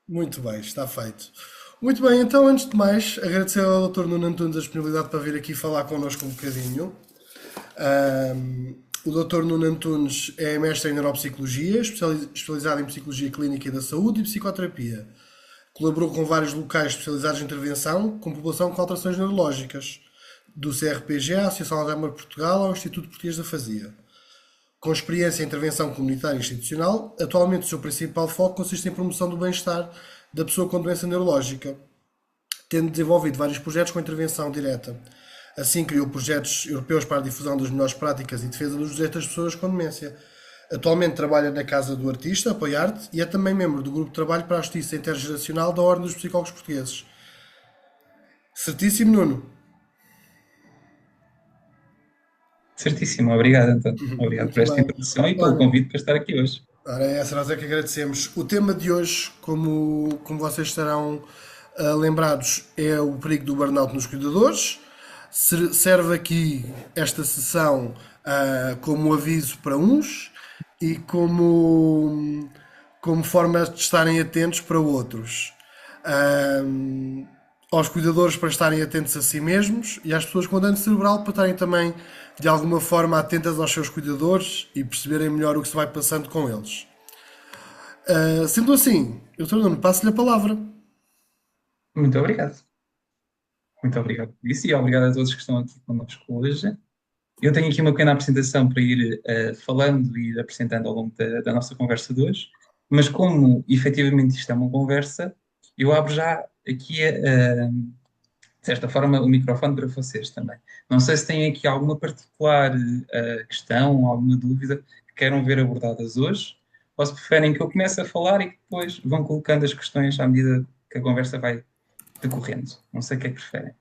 Muito bem, está feito. Muito bem, então, antes de mais, agradecer ao Dr. Nuno Antunes a disponibilidade para vir aqui falar connosco um bocadinho. O Dr. Nuno Antunes é mestre em Neuropsicologia, especializado em Psicologia Clínica e da Saúde e Psicoterapia. Colaborou com vários locais especializados em intervenção com população com alterações neurológicas, do CRPG à Associação Alzheimer Portugal ao Instituto Português da Fazia. Com experiência em intervenção comunitária e institucional, atualmente o seu principal foco consiste em promoção do bem-estar da pessoa com doença neurológica, tendo desenvolvido vários projetos com intervenção direta. Assim, criou projetos europeus para a difusão das melhores práticas e defesa dos direitos das pessoas com demência. Atualmente trabalha na Casa do Artista, Apoiarte, e é também membro do Grupo de Trabalho para a Justiça Intergeracional da Ordem dos Psicólogos Portugueses. Certíssimo, Nuno. Certíssimo, obrigado, António. Obrigado por Muito esta bem. introdução e pelo Olha, convite para estar aqui hoje. ora, é essa nós é que agradecemos. O tema de hoje, como vocês estarão lembrados, é o perigo do burnout nos cuidadores. Serve aqui esta sessão como aviso para uns e como forma de estarem atentos para outros. Ahm, Aos cuidadores para estarem atentos a si mesmos e às pessoas com dano cerebral para estarem também de alguma forma atentas aos seus cuidadores e perceberem melhor o que se vai passando com eles. Sendo assim, eu Nuno, passo-lhe a palavra. Muito obrigado. Muito obrigado por isso e obrigado a todos que estão aqui connosco hoje. Eu tenho aqui uma pequena apresentação para ir falando e ir apresentando ao longo da nossa conversa de hoje, mas como efetivamente isto é uma conversa, eu abro já aqui, de certa forma, o microfone para vocês também. Não sei se têm aqui alguma particular questão, alguma dúvida que queiram ver abordadas hoje, ou se preferem que eu comece a falar e que depois vão colocando as questões à medida que a conversa vai decorrendo. Não sei o que é que preferem.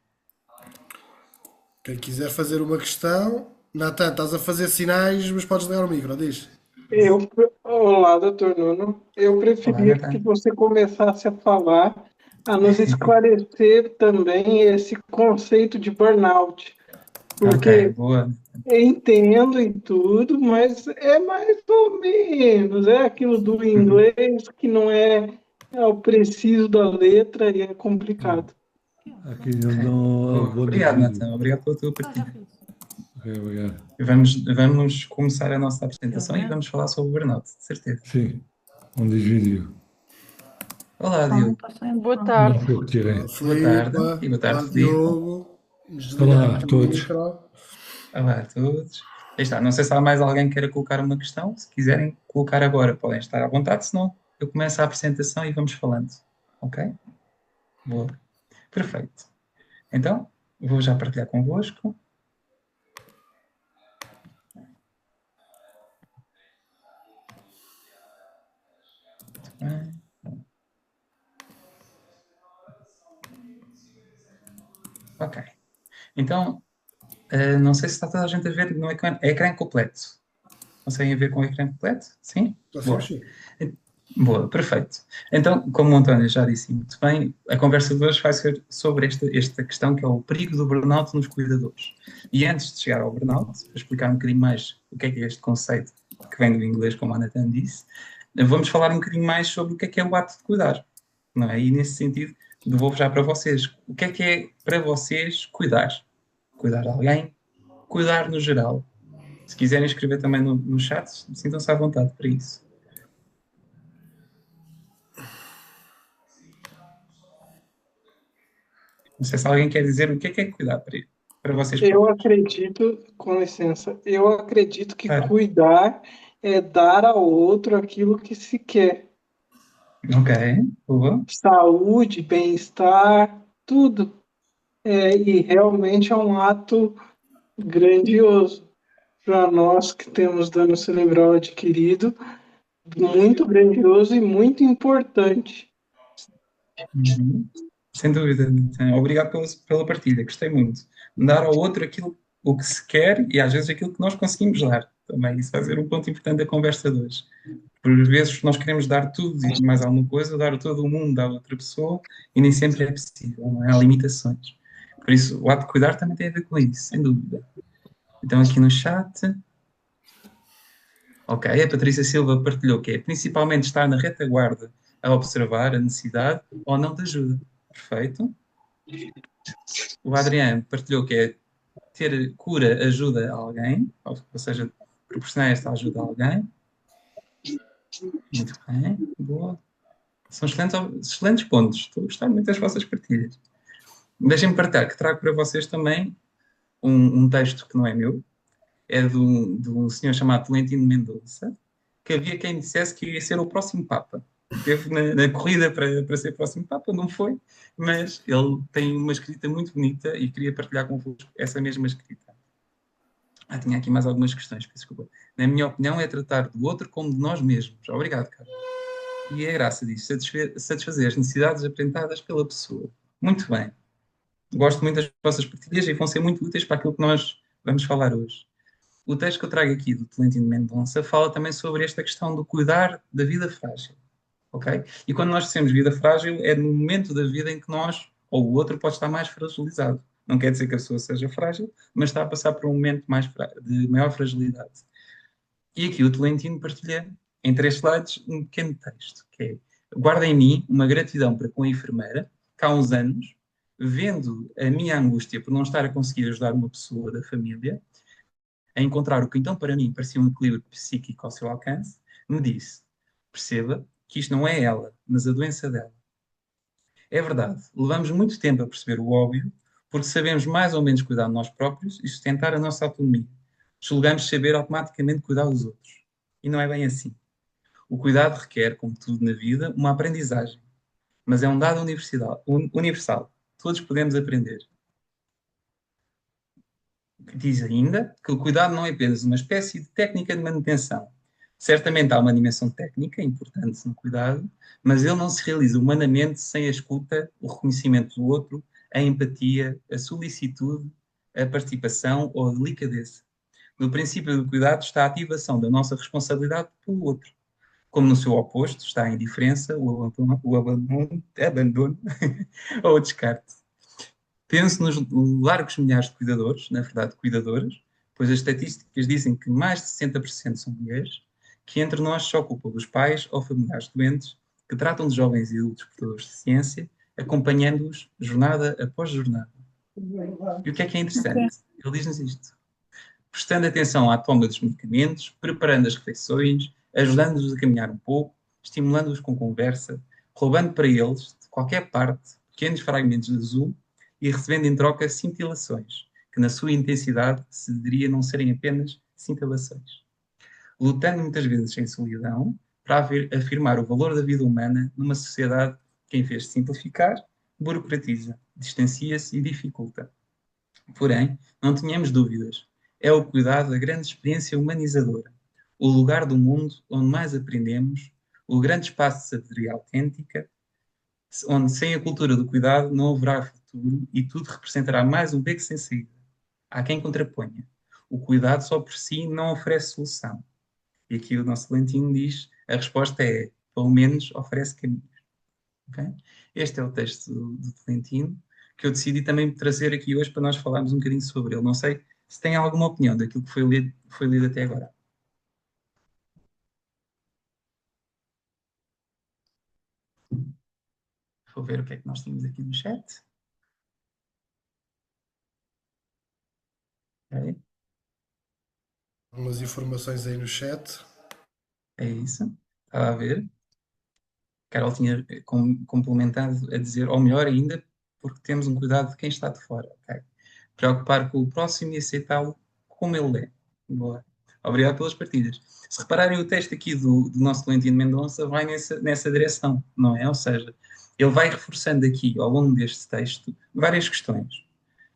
Quem quiser fazer uma questão, Natan, estás a fazer sinais, mas podes ligar o micro, diz. Olá, doutor Nuno. Eu Olá, preferia que Nathan. você começasse a falar, a nos esclarecer também esse conceito de burnout, Ok, porque boa. eu entendo em tudo, mas é mais ou menos, é aquilo do Uhum. inglês que não é o preciso da letra e é complicado. Aqui Ok, não boa. vou no Obrigado, vídeo. Nathan. Obrigado pela tua partilha. Ok, obrigado. Vamos começar a nossa apresentação e vamos falar sobre o burnout, de certeza. Sim, um desvíio. Olá, Diogo. Boa Não tarde. foi o que tirei. Olá, Boa tarde. Filipa. E boa Olá, tarde, Filipe. Diogo. Desligar Olá a aqui o todos. micro. Olá a todos. Aí está. Não sei se há mais alguém que queira colocar uma questão. Se quiserem colocar agora, podem estar à vontade. Senão, eu começo a apresentação e vamos falando. Ok? Boa. Perfeito. Então, vou já partilhar convosco. Muito bem. Ok. Então, não sei se está toda a gente a ver no ecrã completo. Conseguem ver com o ecrã completo? Sim? Consegues Boa. sim. Boa, perfeito. Então, como o António já disse muito bem, a conversa de hoje vai ser sobre esta questão que é o perigo do burnout nos cuidadores. E antes de chegar ao burnout, para explicar um bocadinho mais o que é este conceito que vem do inglês, como a Nathan disse, vamos falar um bocadinho mais sobre o que é o ato de cuidar. Não é? E nesse sentido, devolvo já para vocês. O que é para vocês cuidar? Cuidar de alguém? Cuidar no geral? Se quiserem escrever também no chat, sintam-se à vontade para isso. Não sei se alguém quer dizer o que é cuidar para vocês Eu próprios. acredito, com licença, eu acredito que Claro. cuidar é dar ao outro aquilo que se quer. Ok, boa. Saúde, bem-estar, tudo. E realmente é um ato grandioso para nós que temos dano cerebral adquirido, muito grandioso e muito importante. Uhum. Sem dúvida. Então, obrigado pela partilha, gostei muito. Dar ao outro aquilo o que se quer e às vezes aquilo que nós conseguimos dar. Também isso vai ser um ponto importante da conversa de hoje. Por vezes nós queremos dar tudo e mais alguma coisa, dar todo o mundo à outra pessoa e nem sempre é possível, não é? Há limitações. Por isso, o ato de cuidar também tem a ver com isso, sem dúvida. Então, aqui no chat, ok, a Patrícia Silva partilhou que é principalmente estar na retaguarda a observar a necessidade ou não de ajuda. Perfeito. O Adriano partilhou que é ter cura ajuda a alguém, ou seja, proporcionar esta ajuda a alguém. Muito bem, boa. São excelentes pontos. Estou a gostar muito das vossas partilhas. Deixem-me partilhar que trago para vocês também um texto que não é meu, é de um senhor chamado Tolentino Mendonça, que havia quem dissesse que ia ser o próximo Papa. Esteve na corrida para ser próximo Papa, não foi, mas ele tem uma escrita muito bonita e queria partilhar convosco essa mesma escrita. Tinha aqui mais algumas questões, peço desculpa. Na minha opinião, é tratar do outro como de nós mesmos. Obrigado, cara. E é a graça disso, satisfazer as necessidades apresentadas pela pessoa. Muito bem. Gosto muito das vossas partilhas e vão ser muito úteis para aquilo que nós vamos falar hoje. O texto que eu trago aqui do Tolentino Mendonça fala também sobre esta questão do cuidar da vida frágil. Ok? E quando nós dizemos vida frágil, é no momento da vida em que nós, ou o outro, pode estar mais fragilizado. Não quer dizer que a pessoa seja frágil, mas está a passar por um momento de maior fragilidade. E aqui o Tolentino partilha em 3 slides um pequeno texto, que é: guarda em mim uma gratidão para com a enfermeira, que há uns anos, vendo a minha angústia por não estar a conseguir ajudar uma pessoa da família a encontrar o que então para mim parecia um equilíbrio psíquico ao seu alcance, me disse: perceba que isto não é ela, mas a doença dela. É verdade, levamos muito tempo a perceber o óbvio, porque sabemos mais ou menos cuidar de nós próprios e sustentar a nossa autonomia. Julgamos saber automaticamente cuidar dos outros. E não é bem assim. O cuidado requer, como tudo na vida, uma aprendizagem. Mas é um dado universal. Todos podemos aprender. Diz ainda que o cuidado não é apenas uma espécie de técnica de manutenção. Certamente há uma dimensão técnica importante no cuidado, mas ele não se realiza humanamente sem a escuta, o reconhecimento do outro, a empatia, a solicitude, a participação ou a delicadeza. No princípio do cuidado está a ativação da nossa responsabilidade pelo outro. Como no seu oposto está a indiferença, abandono ou o descarte. Penso nos largos milhares de cuidadores, na verdade cuidadoras, pois as estatísticas dizem que mais de 60% são mulheres, que entre nós se ocupam dos pais ou familiares doentes, que tratam de jovens e adultos portadores de ciência, acompanhando-os jornada após jornada. E o que é interessante? Ele diz-nos isto: prestando atenção à toma dos medicamentos, preparando as refeições, ajudando-os a caminhar um pouco, estimulando-os com conversa, roubando para eles, de qualquer parte, pequenos fragmentos de azul e recebendo em troca cintilações, que na sua intensidade se deveria não serem apenas cintilações. Lutando muitas vezes em solidão para afirmar o valor da vida humana numa sociedade que, em vez de simplificar, burocratiza, distancia-se e dificulta. Porém, não tenhamos dúvidas, é o cuidado a grande experiência humanizadora, o lugar do mundo onde mais aprendemos, o grande espaço de sabedoria autêntica, onde sem a cultura do cuidado não haverá futuro e tudo representará mais um beco sem saída. Há quem contraponha: o cuidado só por si não oferece solução. E aqui o nosso Lentinho diz: a resposta é, pelo menos oferece caminhos. Okay? Este é o texto do Tolentino, que eu decidi também trazer aqui hoje para nós falarmos um bocadinho sobre ele. Não sei se tem alguma opinião daquilo que foi lido até agora. Vou ver o que é que nós temos aqui no chat. Okay. Algumas informações aí no chat. É isso. Estava a ver. Carol tinha complementado a dizer, ou melhor ainda, porque temos um cuidado de quem está de fora. Okay? Preocupar com o próximo e aceitá-lo como ele é. Boa. Obrigado pelas partilhas. Se repararem, o texto aqui do nosso Tolentino Mendonça vai nessa direção, não é? Ou seja, ele vai reforçando aqui, ao longo deste texto, várias questões.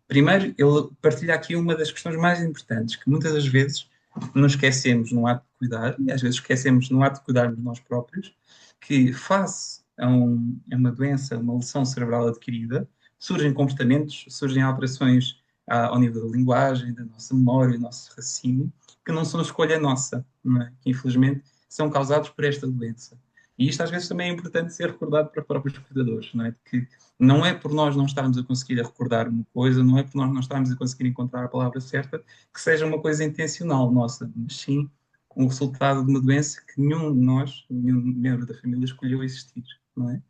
Primeiro, ele partilha aqui uma das questões mais importantes, que muitas das vezes nos esquecemos no ato de cuidar, e às vezes esquecemos no ato de cuidarmos de nós próprios, que face a uma doença, uma lesão cerebral adquirida, surgem comportamentos, surgem alterações ao nível da linguagem, da nossa memória, do nosso raciocínio, que não são escolha nossa, não é? Que infelizmente são causados por esta doença. E isto às vezes também é importante ser recordado para os próprios cuidadores, não é? Que não é por nós não estarmos a conseguir recordar uma coisa, não é por nós não estarmos a conseguir encontrar a palavra certa, que seja uma coisa intencional nossa, mas sim o resultado de uma doença que nenhum de nós, nenhum membro da família escolheu existir. não é?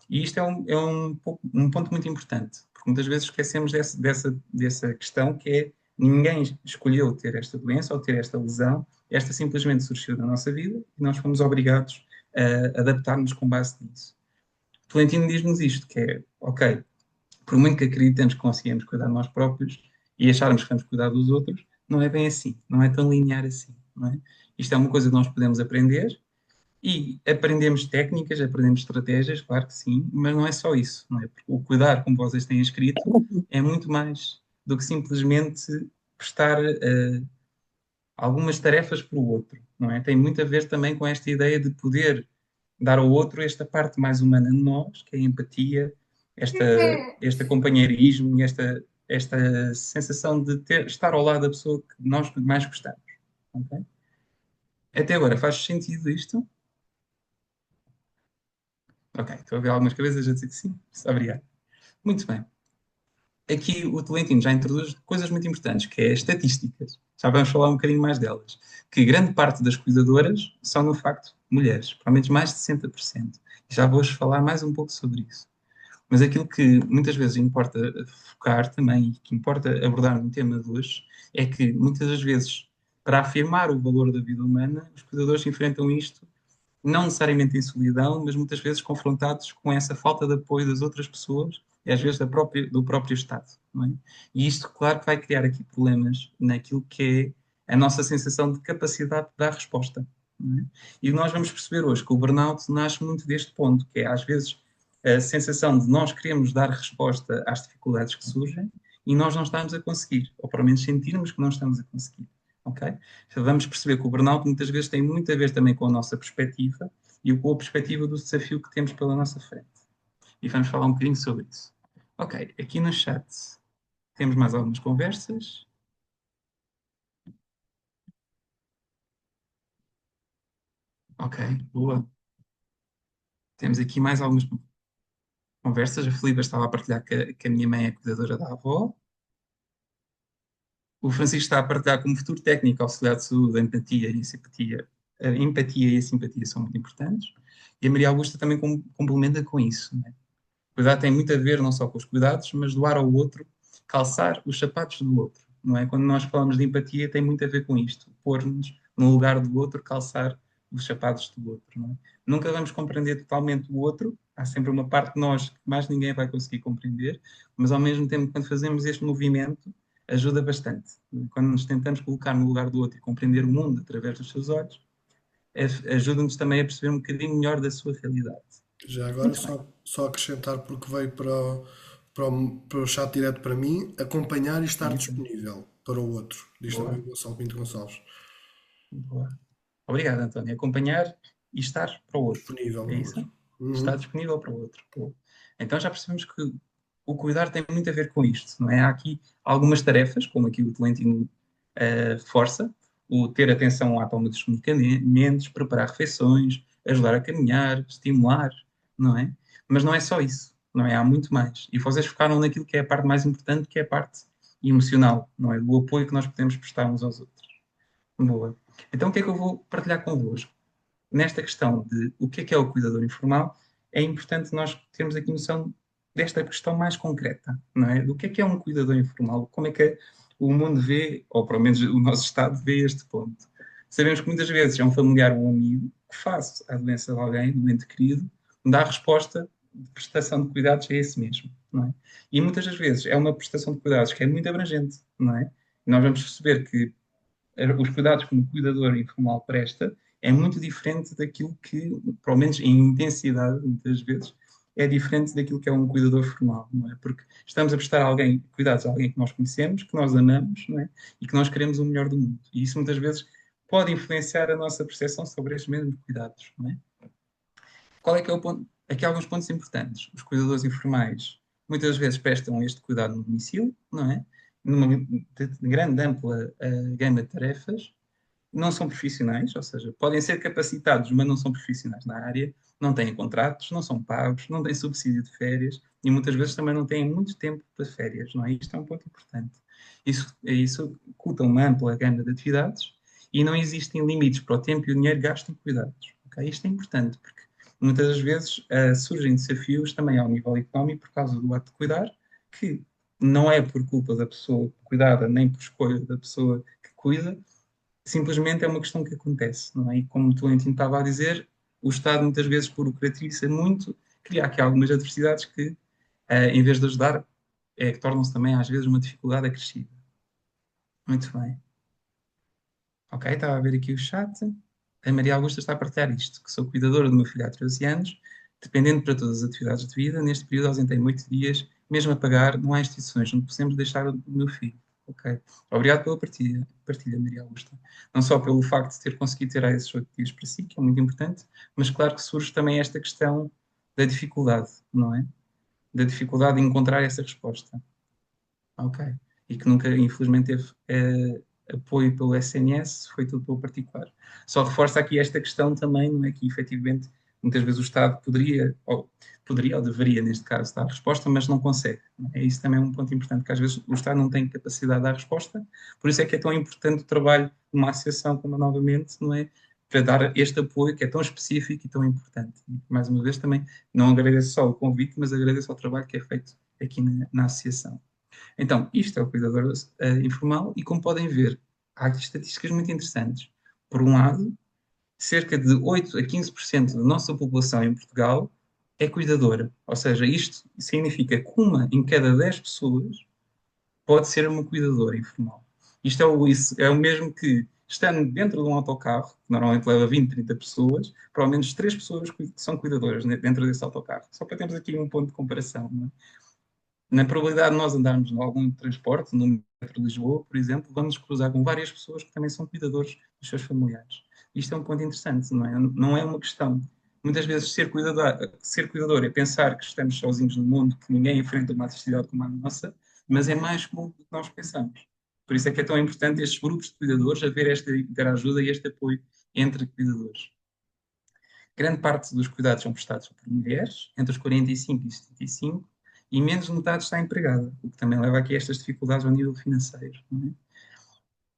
E isto um ponto muito importante, porque muitas vezes esquecemos dessa questão que é ninguém escolheu ter esta doença ou ter esta lesão, esta simplesmente surgiu na nossa vida e nós fomos obrigados a adaptar-nos com base nisso. Tolentino diz-nos isto, que é, ok, por muito que acreditemos que conseguimos cuidar de nós próprios e acharmos que vamos cuidar dos outros, não é bem assim, não é tão linear assim, não é? Isto é uma coisa que nós podemos aprender e aprendemos técnicas, aprendemos estratégias, claro que sim, mas não é só isso, não é? Porque o cuidar, como vocês têm escrito, é muito mais do que simplesmente prestar algumas tarefas para o outro, não é? Tem muito a ver também com esta ideia de poder dar ao outro esta parte mais humana de nós, que é a empatia, este companheirismo e esta sensação de estar ao lado da pessoa que nós mais gostamos. Ok? Até agora, faz sentido isto? Ok, estou a ver algumas cabeças a dizer que sim. Obrigado. Muito bem. Aqui o Tolentino já introduz coisas muito importantes, que é as estatísticas. Já vamos falar um bocadinho mais delas. Que grande parte das cuidadoras são, no facto, mulheres. Pelo menos mais de 60%. E já vou-vos falar mais um pouco sobre isso. Mas aquilo que muitas vezes importa focar também, e que importa abordar no tema de hoje, é que muitas das vezes, para afirmar o valor da vida humana, os cuidadores enfrentam isto não necessariamente em solidão, mas muitas vezes confrontados com essa falta de apoio das outras pessoas e às vezes do próprio Estado. Não é? E isto, claro, que vai criar aqui problemas naquilo que é a nossa sensação de capacidade de dar resposta. Não é? E nós vamos perceber hoje que o burnout nasce muito deste ponto, que é às vezes a sensação de nós queremos dar resposta às dificuldades que surgem e nós não estamos a conseguir, ou pelo menos sentirmos que não estamos a conseguir. Okay? Então, vamos perceber que o burnout muitas vezes tem muito a ver também com a nossa perspectiva e com a perspectiva do desafio que temos pela nossa frente. E vamos falar um bocadinho sobre isso. Ok, aqui no chat temos mais algumas conversas. Ok, boa. Temos aqui mais algumas conversas. A Filipa estava a partilhar que a minha mãe é cuidadora da avó. O Francisco está a partilhar como futuro técnico auxiliar de saúde, a empatia e a simpatia. A empatia e a simpatia são muito importantes. E a Maria Augusta também complementa com isso. Né? Cuidar tem muito a ver não só com os cuidados, mas doar ao outro, calçar os sapatos do outro. Não é? Quando nós falamos de empatia, tem muito a ver com isto. Pôr-nos no lugar do outro, calçar os sapatos do outro. Não é? Nunca vamos compreender totalmente o outro. Há sempre uma parte de nós que mais ninguém vai conseguir compreender, mas ao mesmo tempo, quando fazemos este movimento, ajuda bastante. Quando nos tentamos colocar no lugar do outro e compreender o mundo através dos seus olhos, ajuda-nos também a perceber um bocadinho melhor da sua realidade. Já agora, Muito bem. só acrescentar, porque veio para o chat direto para mim, acompanhar e estar disponível para o outro. Diz Boa. também o Gonçalo Pinto Gonçalves. Boa. Obrigado, António. Acompanhar e estar para o outro. Disponível É no isso? outro. Uhum. Estar disponível para o outro. Boa. Então já percebemos que o cuidar tem muito a ver com isto, não é? Há aqui algumas tarefas, como aqui o Tolentino força, o ter atenção à toma dos medicamentos, preparar refeições, ajudar a caminhar, estimular, não é? Mas não é só isso, não é? Há muito mais. E vocês focaram naquilo que é a parte mais importante, que é a parte emocional, não é? Do apoio que nós podemos prestar uns aos outros. Boa. Então o que é que eu vou partilhar convosco? Nesta questão de o que é o cuidador informal, é importante nós termos aqui noção desta questão mais concreta, não é? Do que é um cuidador informal? Como é que o mundo vê, ou pelo menos o nosso Estado vê este ponto? Sabemos que muitas vezes é um familiar ou um amigo que, face à doença de alguém, do ente querido, dá a resposta de prestação de cuidados a esse mesmo, não é? E muitas das vezes é uma prestação de cuidados que é muito abrangente, não é? E nós vamos perceber que os cuidados que um cuidador informal presta é muito diferente daquilo que, pelo menos em intensidade, muitas vezes, é diferente daquilo que é um cuidador formal, não é? Porque estamos a prestar cuidados a alguém que nós conhecemos, que nós amamos, não é? E que nós queremos o melhor do mundo. E isso muitas vezes pode influenciar a nossa percepção sobre estes mesmos cuidados, não é? Qual é que é o ponto? Aqui há alguns pontos importantes. Os cuidadores informais muitas vezes prestam este cuidado no domicílio, não é? Numa grande, ampla gama de tarefas, não são profissionais, ou seja, podem ser capacitados, mas não são profissionais na área, não têm contratos, não são pagos, não têm subsídio de férias e muitas vezes também não têm muito tempo para férias, não é? Isto é um ponto importante. Isso oculta uma ampla gama de atividades e não existem limites para o tempo e o dinheiro gasto em cuidados. Okay? Isto é importante porque muitas das vezes surgem desafios também ao nível económico por causa do ato de cuidar, que não é por culpa da pessoa cuidada, nem por escolha da pessoa que cuida, simplesmente é uma questão que acontece, não é? E como tu Antônio estava a dizer, o Estado muitas vezes burocratiza muito, cria aqui algumas adversidades que, em vez de ajudar, que tornam-se também às vezes uma dificuldade acrescida. Muito bem. Ok, estava a ver aqui o chat. A Maria Augusta está a partilhar isto, que sou cuidadora do meu filho há 13 anos, dependendo para todas as atividades de vida. Neste período ausentei-me 8 dias, mesmo a pagar, não há instituições onde possamos deixar o meu filho. Ok. Obrigado pela partilha, Maria Augusta. Não só pelo facto de ter conseguido ter esses 8 dias para si, que é muito importante, mas claro que surge também esta questão da dificuldade, não é? Da dificuldade de encontrar essa resposta. Ok. E que nunca, infelizmente, teve apoio pelo SNS, foi tudo pelo particular. Só reforça aqui esta questão também, não é? Que efetivamente, muitas vezes o Estado poderia ou deveria, neste caso, dar resposta, mas não consegue. Não é? Isso também é um ponto importante, que às vezes o Estado não tem capacidade de dar resposta, por isso é que é tão importante o trabalho de uma associação como a Novamente, não é? Para dar este apoio que é tão específico e tão importante. E, mais uma vez, também não agradeço só o convite, mas agradeço ao trabalho que é feito aqui na associação. Então, isto é o cuidador informal e, como podem ver, há aqui estatísticas muito interessantes. Por um lado, cerca de 8 a 15% da nossa população em Portugal é cuidadora. Ou seja, isto significa que uma em cada 10 pessoas pode ser uma cuidadora informal. Isto é o mesmo que, estando dentro de um autocarro, que normalmente leva 20, 30 pessoas, pelo menos 3 pessoas que são cuidadoras dentro desse autocarro. Só para termos aqui um ponto de comparação. Não é? Na probabilidade de nós andarmos em algum transporte, no metro de Lisboa, por exemplo, vamos cruzar com várias pessoas que também são cuidadores dos seus familiares. Isto é um ponto interessante, não é? Não é uma questão. Muitas vezes ser cuidador é pensar que estamos sozinhos no mundo, que ninguém enfrenta uma adversidade como a nossa, mas é mais comum do que nós pensamos. Por isso é que é tão importante estes grupos de cuidadores, haver esta interajuda e este apoio entre cuidadores. Grande parte dos cuidados são prestados por mulheres, entre os 45 e 75, e menos de metade está empregada, o que também leva aqui a estas dificuldades ao nível financeiro. Não é?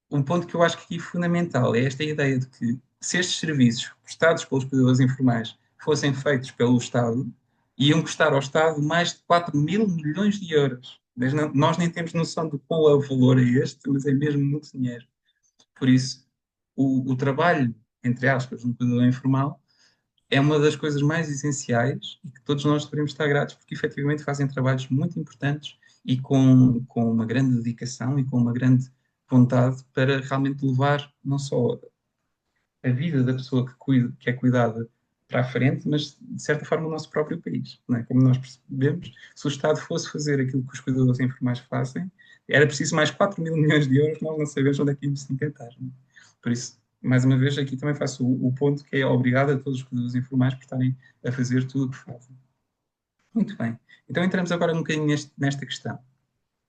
Um ponto que eu acho que aqui é fundamental é esta ideia de que, se estes serviços prestados pelos cuidadores informais fossem feitos pelo Estado, iam custar ao Estado mais de 4 mil milhões de euros. Mas nós nem temos noção de qual é o valor a este, mas é mesmo muito dinheiro. Por isso, o trabalho, entre aspas, de um cuidador informal é uma das coisas mais essenciais e que todos nós devemos estar gratos, porque efetivamente fazem trabalhos muito importantes e com uma grande dedicação e com uma grande vontade para realmente levar não só a vida da pessoa que é cuidada para a frente, mas de certa forma o nosso próprio país. Não é? Como nós percebemos, se o Estado fosse fazer aquilo que os cuidadores informais fazem, era preciso mais 4 mil milhões de euros, nós não sabemos onde é que íamos se encantar. Não é? Por isso, mais uma vez, aqui também faço o ponto que é obrigado a todos os cuidadores informais por estarem a fazer tudo o que fazem. Muito bem. Então entramos agora um bocadinho nesta questão.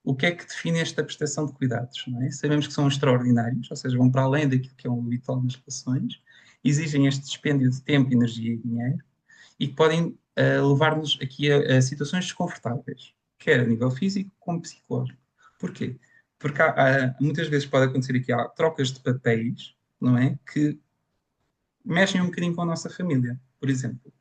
O que é que define esta prestação de cuidados? Não é? Sabemos que são extraordinários, ou seja, vão para além daquilo que é o habitual nas relações, exigem este dispêndio de tempo, energia e dinheiro, e que podem levar-nos aqui a situações desconfortáveis, quer a nível físico como psicológico. Porquê? Porque muitas vezes pode acontecer aqui trocas de papéis, não é? Que mexem um bocadinho com a nossa família. Por exemplo,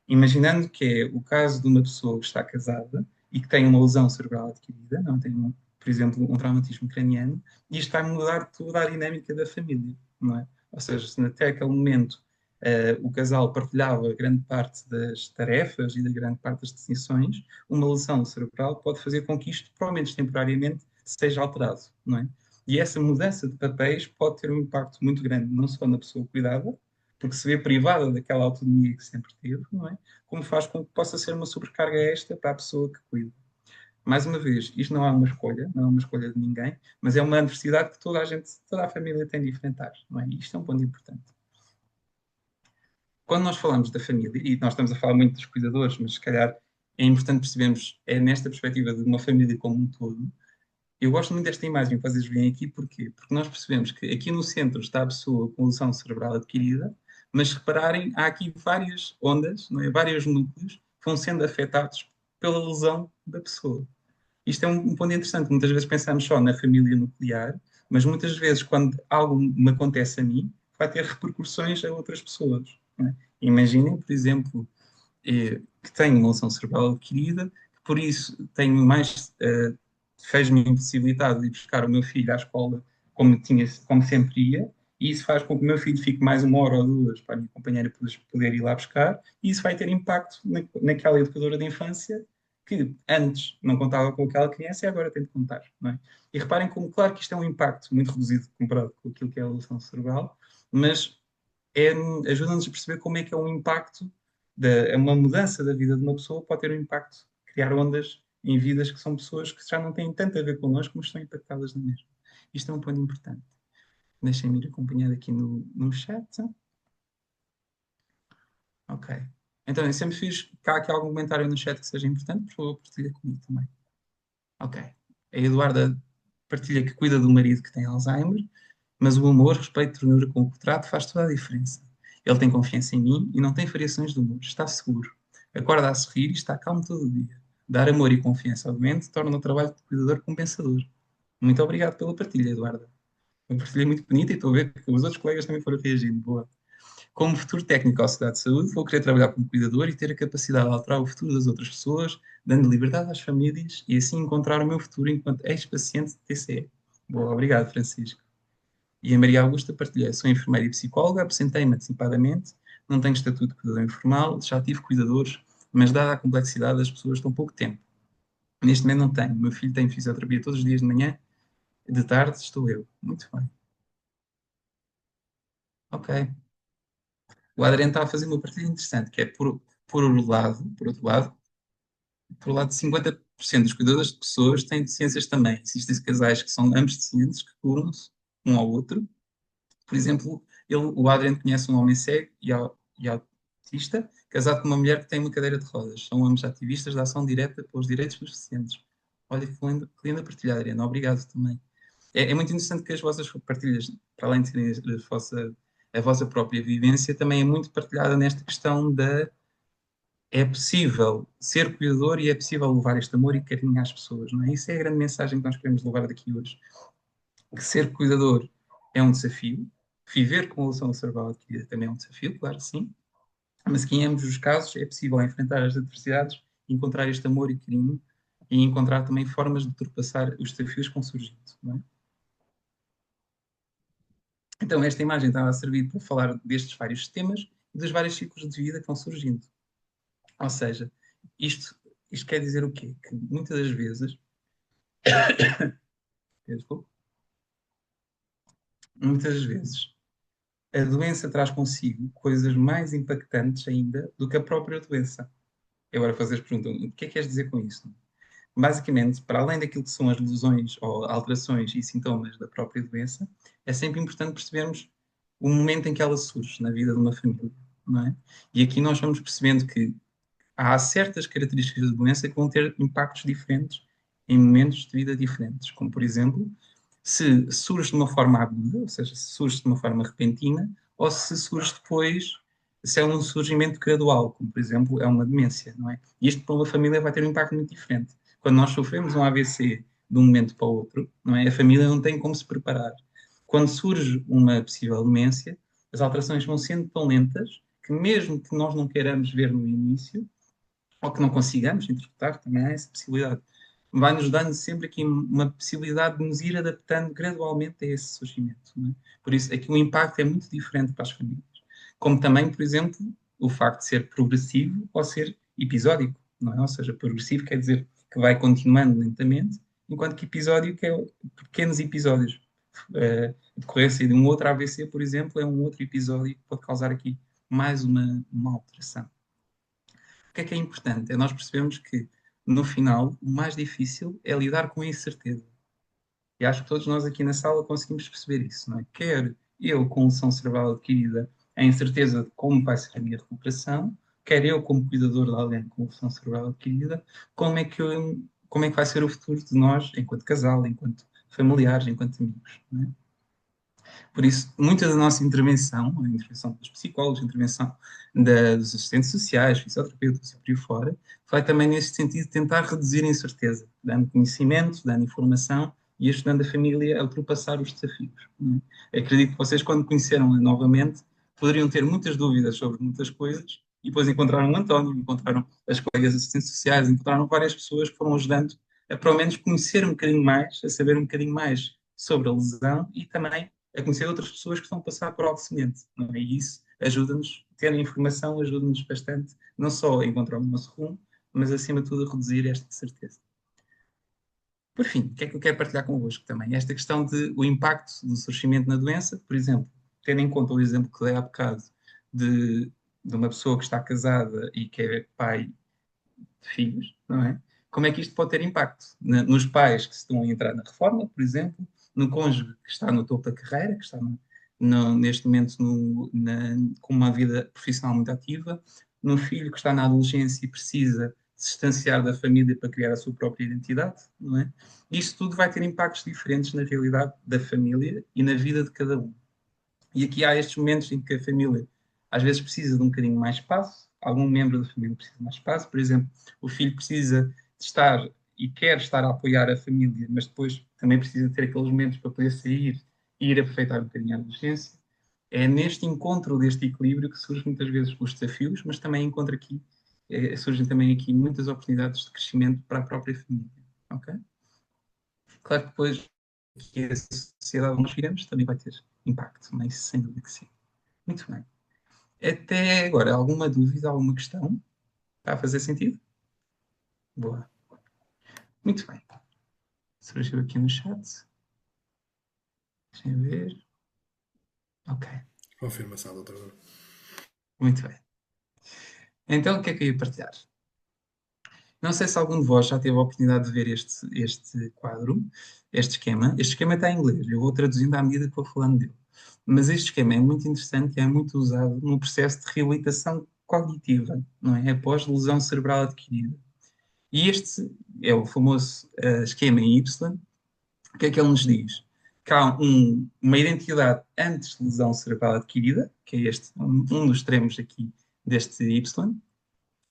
imaginando que é o caso de uma pessoa que está casada e que tem uma lesão cerebral adquirida, não tem, por exemplo, um traumatismo craniano, e isto vai mudar toda a dinâmica da família, não é? Ou seja, se até aquele momento o casal partilhava grande parte das tarefas e da grande parte das decisões, uma lesão cerebral pode fazer com que isto, pelo menos temporariamente, seja alterado, não é? E essa mudança de papéis pode ter um impacto muito grande, não só na pessoa cuidada, porque se vê privada daquela autonomia que sempre teve, não é? Como faz com que possa ser uma sobrecarga extra para a pessoa que cuida. Mais uma vez, isto não é uma escolha, não é uma escolha de ninguém, mas é uma adversidade que toda a gente, toda a família tem de enfrentar, não é? E isto é um ponto importante. Quando nós falamos da família, e nós estamos a falar muito dos cuidadores, mas se calhar é importante percebermos, é nesta perspectiva de uma família como um todo, eu gosto muito desta imagem que vocês veem aqui, porquê? Porque nós percebemos que aqui no centro está a pessoa com lesão cerebral adquirida, mas se repararem, há aqui várias ondas, não é? Vários núcleos que vão sendo afetados pela lesão da pessoa. Isto é um ponto interessante. Muitas vezes pensamos só na família nuclear, mas muitas vezes, quando algo me acontece a mim, vai ter repercussões a outras pessoas. Não é? Imaginem, por exemplo, que tenho uma lesão cerebral adquirida, que por isso tenho mais, fez-me impossibilitado de ir buscar o meu filho à escola como sempre ia, e isso faz com que o meu filho fique mais 1 hora ou 2 para a minha companheira poder ir lá buscar, e isso vai ter impacto naquela educadora de infância que antes não contava com aquela criança e agora tem de contar, não é? E reparem como, claro que isto é um impacto muito reduzido comparado com aquilo que é a lesão cerebral, mas ajuda-nos a perceber como é que é um impacto, uma mudança da vida de uma pessoa pode ter um impacto, criar ondas em vidas que são pessoas que já não têm tanto a ver connosco, mas estão impactadas na mesma. Isto é um ponto importante. Deixem-me ir acompanhar aqui no chat. Ok. Então, eu sempre fiz cá aqui algum comentário no chat que seja importante, por favor, partilha comigo também. Ok. A Eduarda partilha que cuida do marido que tem Alzheimer, mas o amor, respeito, ternura com o que trato faz toda a diferença. Ele tem confiança em mim e não tem variações de humor. Está seguro. Acorda a sorrir e está calmo todo o dia. Dar amor e confiança ao doente torna o trabalho de cuidador compensador. Muito obrigado pela partilha, Eduarda. Uma partilha muito bonita e estou a ver que os outros colegas também foram reagindo. Boa. Como futuro técnico à sociedade de saúde, vou querer trabalhar como cuidador e ter a capacidade de alterar o futuro das outras pessoas, dando liberdade às famílias e assim encontrar o meu futuro enquanto ex-paciente de TCE. Boa, obrigado, Francisco. E a Maria Augusta partilhou: sou enfermeira e psicóloga, aposentei-me antecipadamente, não tenho estatuto de cuidador informal, já tive cuidadores, mas dada a complexidade das pessoas, estou pouco tempo. Neste momento não tenho. O meu filho tem fisioterapia todos os dias de manhã, de tarde estou eu. Muito bem. Ok. O Adriano está a fazer uma partilha interessante, que é por outro lado, 50% dos cuidadores de pessoas têm deficiências também. Existem casais que são ambos deficientes, que curam-se um ao outro. Por exemplo, o Adriano conhece um homem cego e autista, casado com uma mulher que tem uma cadeira de rodas. São ambos ativistas da ação direta pelos direitos dos deficientes. Olha que linda partilha, Adriano. Obrigado também. É muito interessante que as vossas partilhas, para além de serem a vossa própria vivência, também é muito partilhada nesta questão da é possível ser cuidador e é possível levar este amor e carinho às pessoas, não é? Isso é a grande mensagem que nós queremos levar daqui hoje. Que ser cuidador é um desafio, viver com a lesão cerebral adquirida também é um desafio, claro que sim, mas que em ambos os casos é possível enfrentar as adversidades, encontrar este amor e carinho e encontrar também formas de ultrapassar os desafios que vão surgindo, não é? Então, esta imagem estava a servir para falar destes vários temas e dos vários ciclos de vida que vão surgindo. Ou seja, isto, isto quer dizer o quê? Que muitas das vezes, muitas vezes, a doença traz consigo coisas mais impactantes ainda do que a própria doença. E agora fazer as perguntas, o que é que queres dizer com isso? Basicamente, para além daquilo que são as lesões ou alterações e sintomas da própria doença, é sempre importante percebermos o momento em que ela surge na vida de uma família, não é? E aqui nós vamos percebendo que há certas características da doença que vão ter impactos diferentes em momentos de vida diferentes, como por exemplo, se surge de uma forma aguda, ou seja, se surge de uma forma repentina, ou se surge depois, se é um surgimento gradual, como por exemplo é uma demência, não é? E isto para uma família vai ter um impacto muito diferente. Quando nós sofremos um AVC de um momento para o outro, não é? A família não tem como se preparar. Quando surge uma possível demência, as alterações vão sendo tão lentas que mesmo que nós não queiramos ver no início, ou que não consigamos interpretar, também há essa possibilidade. Vai-nos dando sempre aqui uma possibilidade de nos ir adaptando gradualmente a esse surgimento. Não é? Por isso, aqui o impacto é muito diferente para as famílias. Como também, por exemplo, o facto de ser progressivo ou ser episódico. Não é? Ou seja, progressivo quer dizer que vai continuando lentamente, enquanto que episódico é pequenos episódios. A decorrência de um outro AVC, por exemplo, é um outro episódio que pode causar aqui mais uma alteração. O que é importante? É nós percebemos que, no final, o mais difícil é lidar com a incerteza. E acho que todos nós aqui na sala conseguimos perceber isso, não é? Quer eu, com lesão cerebral adquirida, a incerteza de como vai ser a minha recuperação, quer eu, como cuidador de alguém com lesão cerebral adquirida, como é que vai ser o futuro de nós, enquanto casal, enquanto familiares, enquanto amigos, não é? Por isso, muita da nossa intervenção, a intervenção dos psicólogos, a intervenção dos assistentes sociais, fisioterapeutas e por aí fora, vai também nesse sentido tentar reduzir a incerteza, dando conhecimento, dando informação e ajudando a família a ultrapassar os desafios. Não é? Acredito que vocês, quando conheceram-a novamente, poderiam ter muitas dúvidas sobre muitas coisas, e depois encontraram o António, encontraram as colegas assistentes sociais, encontraram várias pessoas que foram ajudando a, pelo menos, conhecer um bocadinho mais, a saber um bocadinho mais sobre a lesão e também a conhecer outras pessoas que estão a passar por algo semelhante. Não é? E isso ajuda-nos, ter informação ajuda-nos bastante, não só a encontrar o nosso rumo, mas acima de tudo a reduzir esta incerteza. Por fim, o que é que eu quero partilhar convosco também? Esta questão de o impacto do surgimento na doença, por exemplo, tendo em conta o exemplo que dei há bocado de uma pessoa que está casada e que é pai de filhos, não é? Como é que isto pode ter impacto nos pais que estão a entrar na reforma, por exemplo, no cônjuge que está no topo da carreira, que está neste momento com uma vida profissional muito ativa, no filho que está na adolescência e precisa se distanciar da família para criar a sua própria identidade, não é? Isto tudo vai ter impactos diferentes na realidade da família e na vida de cada um. E aqui há estes momentos em que a família às vezes precisa de um bocadinho mais espaço, algum membro da família precisa de mais espaço, por exemplo, o filho precisa de estar e quer estar a apoiar a família, mas depois também precisa ter aqueles momentos para poder sair e ir aproveitar um bocadinho a adolescência. É neste encontro deste equilíbrio que surgem muitas vezes os desafios, mas também surgem também aqui muitas oportunidades de crescimento para a própria família. Ok? Claro que depois que a sociedade onde nós vivemos também vai ter impacto, mas sem dúvida que sim. Muito bem. Até agora, alguma dúvida, alguma questão? Está a fazer sentido? Boa. Muito bem. Surgiu aqui no chat. Deixem ver. Ok. Confirmação, doutor. Muito bem. Então, o que é que eu ia partilhar? Não sei se algum de vós já teve a oportunidade de ver este quadro, este esquema. Este esquema está em inglês. Eu vou traduzindo à medida que vou falando dele. Mas este esquema é muito interessante e é muito usado no processo de reabilitação cognitiva, não é? Após lesão cerebral adquirida. E este é o famoso esquema em Y. O que é que ele nos diz? Que há uma identidade antes de lesão cerebral adquirida, que é um dos extremos aqui deste Y,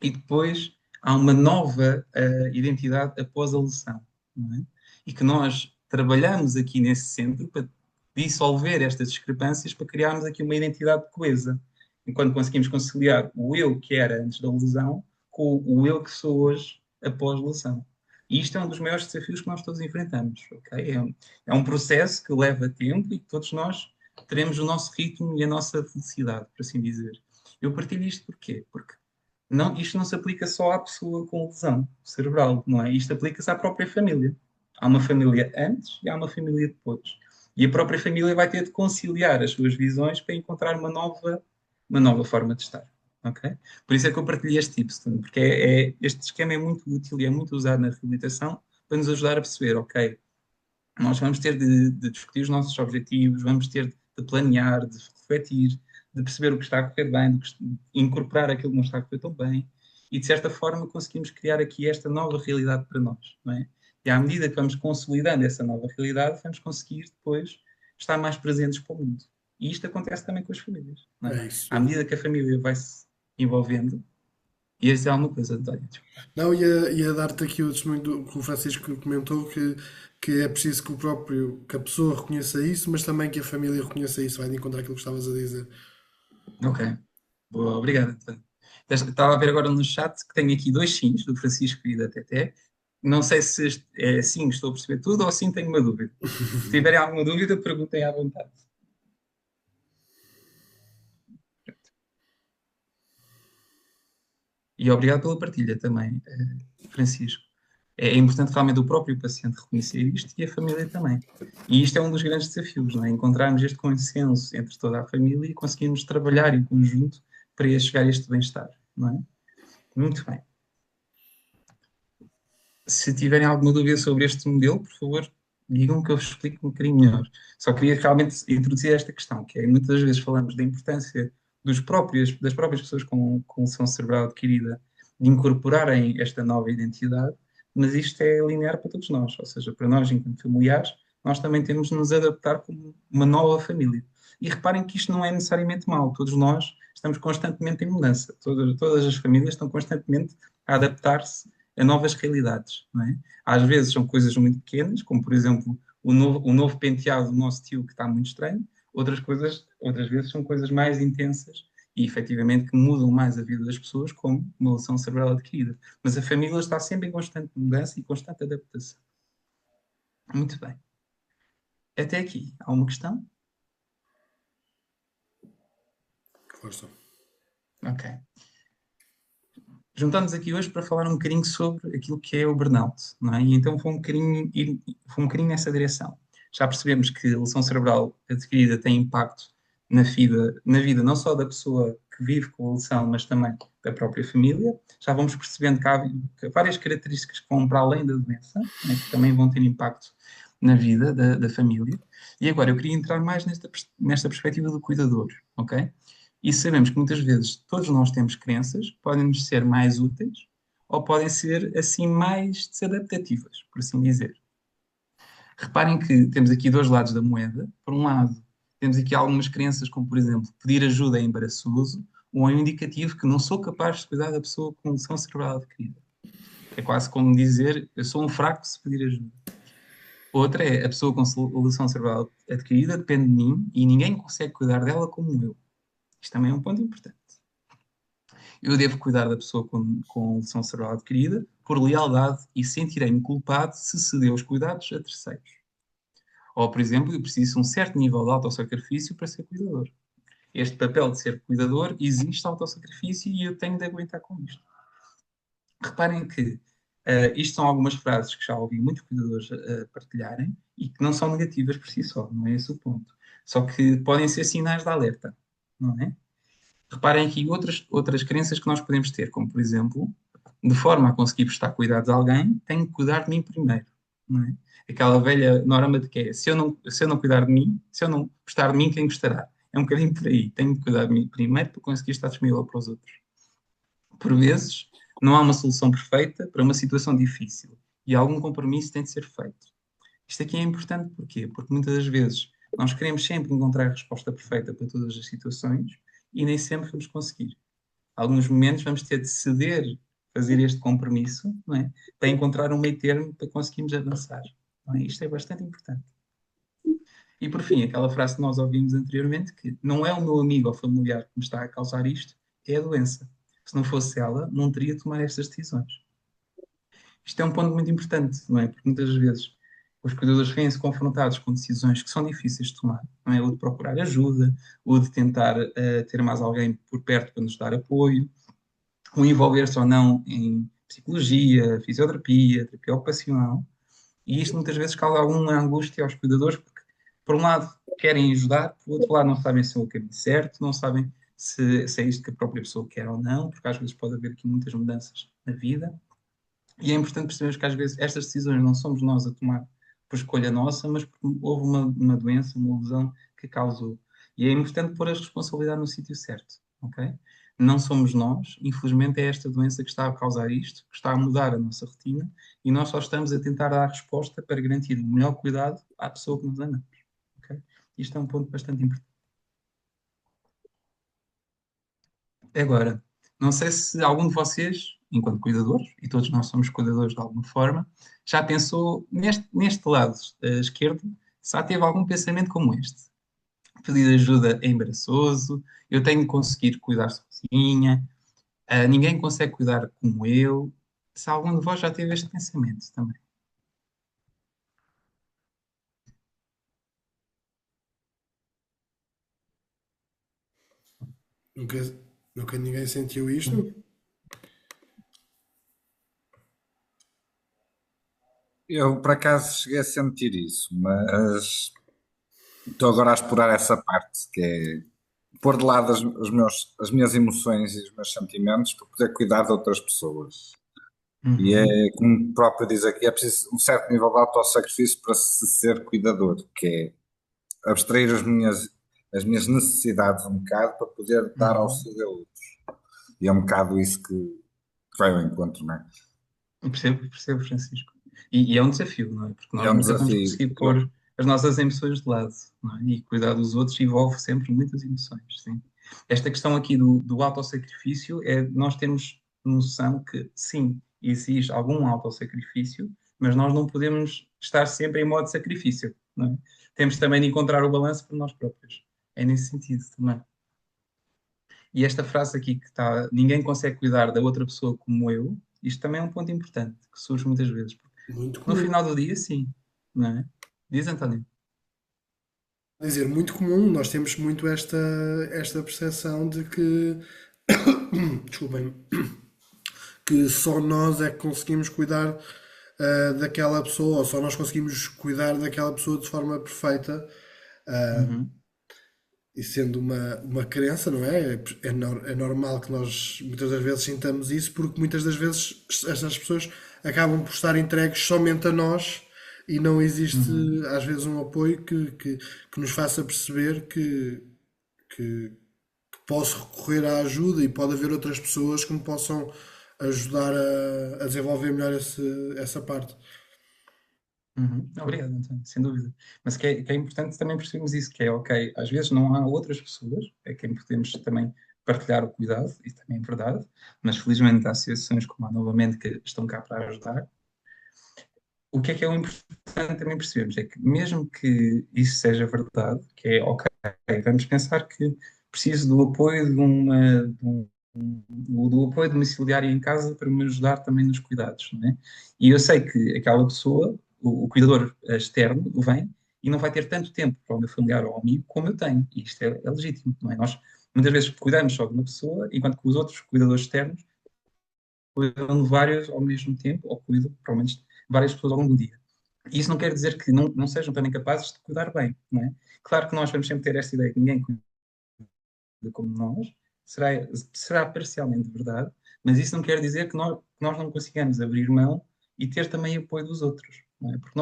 e depois há uma nova identidade após a lesão. Não é? E que nós trabalhamos aqui nesse centro para dissolver estas discrepâncias, para criarmos aqui uma identidade coesa. Enquanto conseguimos conciliar o eu que era antes da lesão com o eu que sou hoje após lesão. E isto é um dos maiores desafios que nós todos enfrentamos. Okay? É um processo que leva tempo e que todos nós teremos o nosso ritmo e a nossa felicidade, por assim dizer. Eu partilho isto porquê? Porque isto não se aplica só à pessoa com lesão cerebral, não é? Isto aplica-se à própria família. Há uma família antes e há uma família depois. E a própria família vai ter de conciliar as suas visões para encontrar uma nova forma de estar. Okay? Por isso é que eu partilhei este tips, porque este esquema é muito útil e é muito usado na reabilitação para nos ajudar a perceber, ok, nós vamos ter de discutir os nossos objetivos, vamos ter de planear, de refletir, de perceber o que está a correr bem, de incorporar aquilo que não está a correr tão bem, e de certa forma conseguimos criar aqui esta nova realidade para nós, não é? E à medida que vamos consolidando essa nova realidade, vamos conseguir depois estar mais presentes para o mundo. E isto acontece também com as famílias, não é? É isso. À medida que a família vai se envolvendo, e essa é uma coisa, António. Não, ia dar-te aqui o testemunho que o Francisco comentou que é preciso que a pessoa reconheça isso, mas também que a família reconheça isso. Vai de encontrar aquilo que estavas a dizer. Ok. Boa, obrigado, António. Estava a ver agora no chat que tenho aqui 2 sims, do Francisco e da Teté. Não sei se é assim estou a perceber tudo ou assim tenho uma dúvida. Se tiverem alguma dúvida, perguntem à vontade. E obrigado pela partilha também, Francisco. É importante realmente o próprio paciente reconhecer isto e a família também. E isto é um dos grandes desafios, não é? Encontrarmos este consenso entre toda a família e conseguirmos trabalhar em conjunto para chegar a este bem-estar, não é? Muito bem. Se tiverem alguma dúvida sobre este modelo, por favor, digam que eu vos explico um bocadinho melhor. Só queria realmente introduzir esta questão, que é muitas vezes falamos da importância das próprias pessoas com lesão cerebral adquirida de incorporarem esta nova identidade, mas isto é linear para todos nós, ou seja, para nós, enquanto familiares, nós também temos de nos adaptar como uma nova família. E reparem que isto não é necessariamente mau, todos nós estamos constantemente em mudança, todas as famílias estão constantemente a adaptar-se a novas realidades, não é? Às vezes são coisas muito pequenas, como por exemplo o novo penteado do nosso tio que está muito estranho, outras vezes são coisas mais intensas e efetivamente que mudam mais a vida das pessoas, como uma lesão cerebral adquirida. Mas a família está sempre em constante mudança e constante adaptação. Muito bem. Até aqui, há uma questão? Força. Ok. Juntamos aqui hoje para falar um bocadinho sobre aquilo que é o burnout, não é? E então foi um bocadinho nessa direção. Já percebemos que a lesão cerebral adquirida tem impacto na vida não só da pessoa que vive com a lesão, mas também da própria família. Já vamos percebendo que há várias características que vão para além da doença, não é? Que também vão ter impacto na vida da família. E agora eu queria entrar mais nesta perspectiva do cuidador, ok? E sabemos que muitas vezes todos nós temos crenças que podem nos ser mais úteis ou podem ser assim mais desadaptativas, por assim dizer. Reparem que temos aqui dois lados da moeda. Por um lado, temos aqui algumas crenças, como por exemplo, pedir ajuda é embaraçoso, ou é um indicativo que não sou capaz de cuidar da pessoa com lesão cerebral adquirida. É quase como dizer, eu sou um fraco se pedir ajuda. Outra é, a pessoa com lesão cerebral adquirida depende de mim e ninguém consegue cuidar dela como eu. Isto também é um ponto importante. Eu devo cuidar da pessoa com lesão cerebral adquirida por lealdade e sentirei-me culpado se ceder os cuidados a terceiros. Ou, por exemplo, eu preciso de um certo nível de autossacrifício para ser cuidador. Este papel de ser cuidador existe autossacrifício e eu tenho de aguentar com isto. Reparem que isto são algumas frases que já ouvi muitos cuidadores partilharem e que não são negativas por si só, não é esse o ponto. Só que podem ser sinais de alerta, não é? Reparem aqui outras crenças que nós podemos ter, como por exemplo, de forma a conseguir prestar cuidados a alguém, tenho que cuidar de mim primeiro, não é? Aquela velha norma de que é, se eu não cuidar de mim, se eu não gostar de mim, quem gostará? É um bocadinho por aí. Tenho de cuidar de mim primeiro para conseguir estar disponível para os outros. Por vezes, não há uma solução perfeita para uma situação difícil e algum compromisso tem de ser feito. Isto aqui é importante porquê? Porque muitas das vezes nós queremos sempre encontrar a resposta perfeita para todas as situações e nem sempre vamos conseguir. Alguns momentos vamos ter de ceder, fazer este compromisso, não é? Para encontrar um meio termo para conseguirmos avançar. Não é? Isto é bastante importante. E por fim, aquela frase que nós ouvimos anteriormente, que não é o meu amigo ou familiar que me está a causar isto, é a doença. Se não fosse ela, não teria de tomar estas decisões. Isto é um ponto muito importante, não é? Porque muitas vezes os cuidadores vêm-se confrontados com decisões que são difíceis de tomar, não é? Ou de procurar ajuda, ou de tentar ter mais alguém por perto para nos dar apoio, ou envolver-se ou não em psicologia, fisioterapia, terapia ocupacional. E isto muitas vezes causa alguma angústia aos cuidadores, porque, por um lado, querem ajudar, por outro lado, não sabem se é o caminho certo, não sabem se é isto que a própria pessoa quer ou não, porque às vezes pode haver aqui muitas mudanças na vida. E é importante percebermos que às vezes estas decisões não somos nós a tomar por escolha nossa, mas porque houve uma doença, uma lesão que causou. E é importante pôr a responsabilidade no sítio certo, ok? Não somos nós, infelizmente é esta doença que está a causar isto, que está a mudar a nossa rotina, e nós só estamos a tentar dar a resposta para garantir o melhor cuidado à pessoa que nos amamos, ok? Isto é um ponto bastante importante. Agora, não sei se algum de vocês, enquanto cuidadores, e todos nós somos cuidadores de alguma forma, já pensou neste lado esquerdo, se já teve algum pensamento como este. Pedir ajuda é embaraçoso, eu tenho de conseguir cuidar sozinha, ninguém consegue cuidar como eu. Se algum de vós já teve este pensamento também. Nunca, nunca ninguém sentiu isto? Eu, por acaso, cheguei a sentir isso, mas estou agora a explorar essa parte, que é pôr de lado as minhas emoções e os meus sentimentos para poder cuidar de outras pessoas. E Uhum. é, como o próprio diz aqui, é preciso um certo nível de autossacrifício para se ser cuidador, que é abstrair as minhas necessidades um bocado para poder dar Uhum. auxílio a outros. E é um bocado isso que vai ao encontro, não é? Percebo, Francisco. E é um desafio, não é? Porque É nós um nunca vamos desafio. conseguir pôr as nossas emoções de lado, não é? E cuidar dos outros envolve sempre muitas emoções, sim. Esta questão aqui do autossacrifício é nós termos noção que, sim, existe algum autossacrifício, mas nós não podemos estar sempre em modo sacrifício, não é? Temos também de encontrar o balanço por nós próprios. É nesse sentido também. E esta frase aqui que está, ninguém consegue cuidar da outra pessoa como eu, isto também é um ponto importante, que surge muitas vezes. Muito No comum. final do dia, sim, não é? Diz, António. Quer dizer, muito comum, nós temos muito esta percepção de que, desculpem, que só nós é que conseguimos cuidar daquela pessoa, ou só nós conseguimos cuidar daquela pessoa de forma perfeita. Uhum, E sendo uma crença, não é? É normal que nós muitas das vezes sintamos isso, porque muitas das vezes estas pessoas acabam por estar entregues somente a nós e não existe uhum, às vezes um apoio que nos faça perceber que posso recorrer à ajuda e pode haver outras pessoas que me possam ajudar a desenvolver melhor essa parte. uhum. Obrigado, António, sem dúvida. Mas que é importante também percebermos isso, que é, ok, às vezes não há outras pessoas a quem podemos também partilhar o cuidado, isso também é verdade, mas felizmente há associações como a Novamente que estão cá para ajudar. O que é o importante também percebermos? É que mesmo que isso seja verdade, que é, ok, vamos pensar que preciso do apoio do apoio domiciliário em casa para me ajudar também nos cuidados, não é? E eu sei que aquela pessoa, o cuidador externo, vem e não vai ter tanto tempo para o meu familiar ou amigo como eu tenho. E isto é legítimo, não é? Nós muitas vezes cuidamos só de uma pessoa, enquanto que os outros cuidadores externos cuidam de vários ao mesmo tempo, ou cuidam, provavelmente, de várias pessoas ao longo do dia. E isso não quer dizer que não sejam também capazes de cuidar bem, não é? Claro que nós vamos sempre ter esta ideia que ninguém cuida como nós, será parcialmente verdade, mas isso não quer dizer que nós não consigamos abrir mão e ter também apoio dos outros, não é? Porque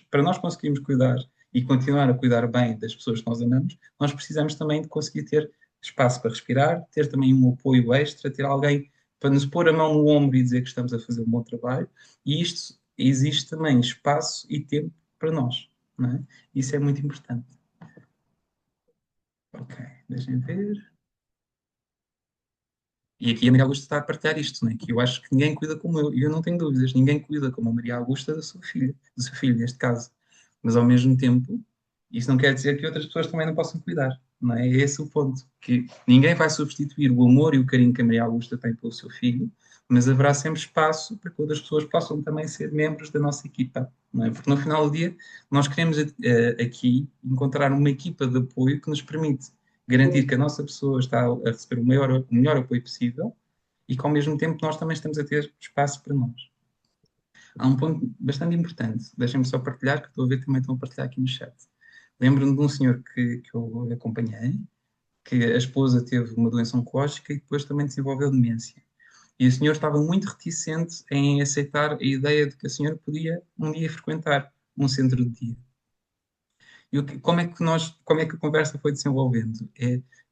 para nós conseguirmos cuidar e continuar a cuidar bem das pessoas que nós amamos, nós precisamos também de conseguir ter espaço para respirar, ter também um apoio extra, ter alguém para nos pôr a mão no ombro e dizer que estamos a fazer um bom trabalho, e isto existe também espaço e tempo para nós, não é? Isso é muito importante. Ok, deixem ver. E aqui a Maria Augusta está a partilhar isto, né? Que eu acho que ninguém cuida como eu, e eu não tenho dúvidas, ninguém cuida como a Maria Augusta da sua filha, do seu filho, neste caso. Mas ao mesmo tempo, isso não quer dizer que outras pessoas também não possam cuidar, não é? É esse o ponto, que ninguém vai substituir o amor e o carinho que a Maria Augusta tem pelo seu filho, mas haverá sempre espaço para que outras pessoas possam também ser membros da nossa equipa, não é? Porque no final do dia, nós queremos aqui encontrar uma equipa de apoio que nos permite garantir que a nossa pessoa está a receber o melhor apoio possível e que ao mesmo tempo nós também estamos a ter espaço para nós. Há um ponto bastante importante, deixem-me só partilhar, que estou a ver também estão a partilhar aqui no chat. Lembro-me de um senhor que eu acompanhei, que a esposa teve uma doença oncológica e depois também desenvolveu demência. E o senhor estava muito reticente em aceitar a ideia de que a senhora podia um dia frequentar um centro de dia. Como é que a conversa foi desenvolvendo?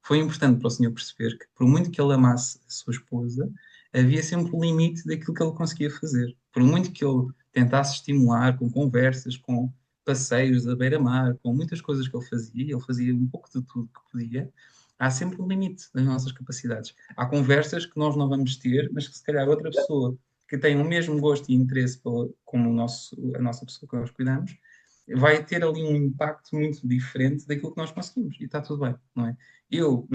Foi importante para o senhor perceber que, por muito que ele amasse a sua esposa, havia sempre um limite daquilo que ele conseguia fazer. Por muito que ele tentasse estimular com conversas, com passeios à beira-mar, com muitas coisas que ele fazia um pouco de tudo que podia, há sempre um limite das nossas capacidades. Há conversas que nós não vamos ter, mas que se calhar outra pessoa que tem o mesmo gosto e interesse como a nossa pessoa que nós cuidamos, vai ter ali um impacto muito diferente daquilo que nós conseguimos. E está tudo bem, não é? Eu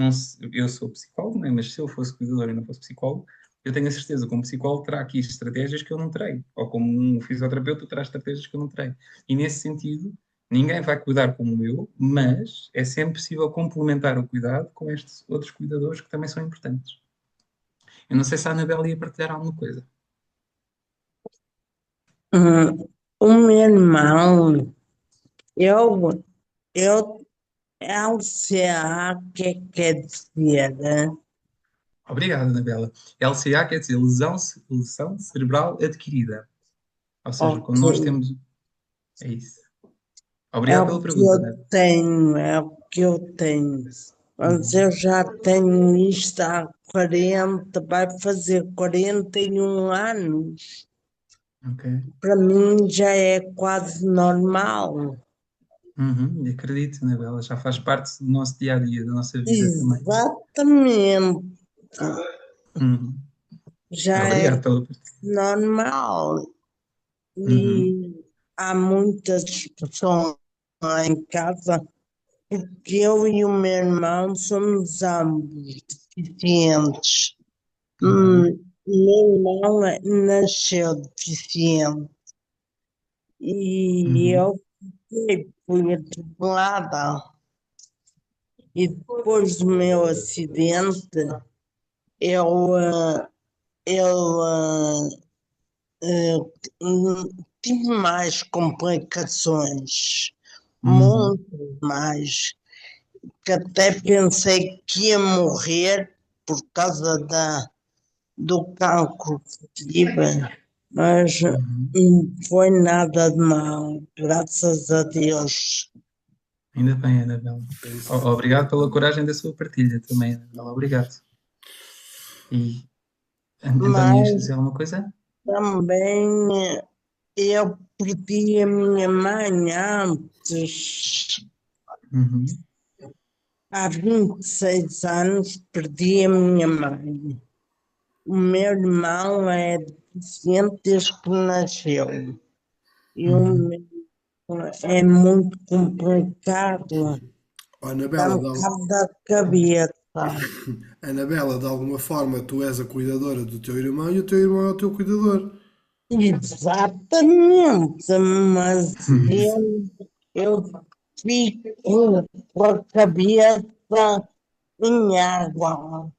sou psicólogo, não é? Mas se eu fosse cuidador e não fosse psicólogo, eu tenho a certeza que um psicólogo terá aqui estratégias que eu não terei. Ou como um fisioterapeuta terá estratégias que eu não terei. E nesse sentido, ninguém vai cuidar como eu, mas é sempre possível complementar o cuidado com estes outros cuidadores que também são importantes. Eu não sei se a Anabela ia partilhar alguma coisa. Hum, O meu irmão, eu, eu, LCA, o que quer dizer? Obrigado, Anabela. LCA quer dizer lesão cerebral adquirida. Ou seja, quando Ok, nós temos. É isso. é Obrigado o pela que pergunta, eu né? tenho, é o que eu tenho. Mas Uhum. eu já tenho isto há 40, vai fazer 41 anos. Ok. Para mim já é quase normal. Uhum. Acredito, Anabela. Já faz parte do nosso dia a dia, da nossa vida também. Exatamente. Uhum. Já é Obrigado pela pergunta. normal. Uhum. E há muita discussão lá em casa, porque eu e o meu irmão somos ambos deficientes. O meu irmão nasceu deficiente e Uhum. eu fui atropelada. E depois do meu acidente, eu, eu tive mais complicações, Uhum. muito mais, que até pensei que ia morrer por causa do cancro que tive, mas Uhum. não foi nada de mal, graças a Deus. Ainda bem. Obrigado pela coragem da sua partilha também, Anabela. Obrigado. E António, ias Mas dizer alguma coisa? também eu perdi a minha mãe antes. Uhum. Há 26 anos perdi a minha mãe. O meu irmão é deficiente desde que nasceu. E o Uhum. meu é muito complicado. Oh, Anabela, Dá-me cabo da cabeça. Anabela, de alguma forma, tu és a cuidadora do teu irmão e o teu irmão é o teu cuidador. Exatamente, mas eu fico com a cabeça em água.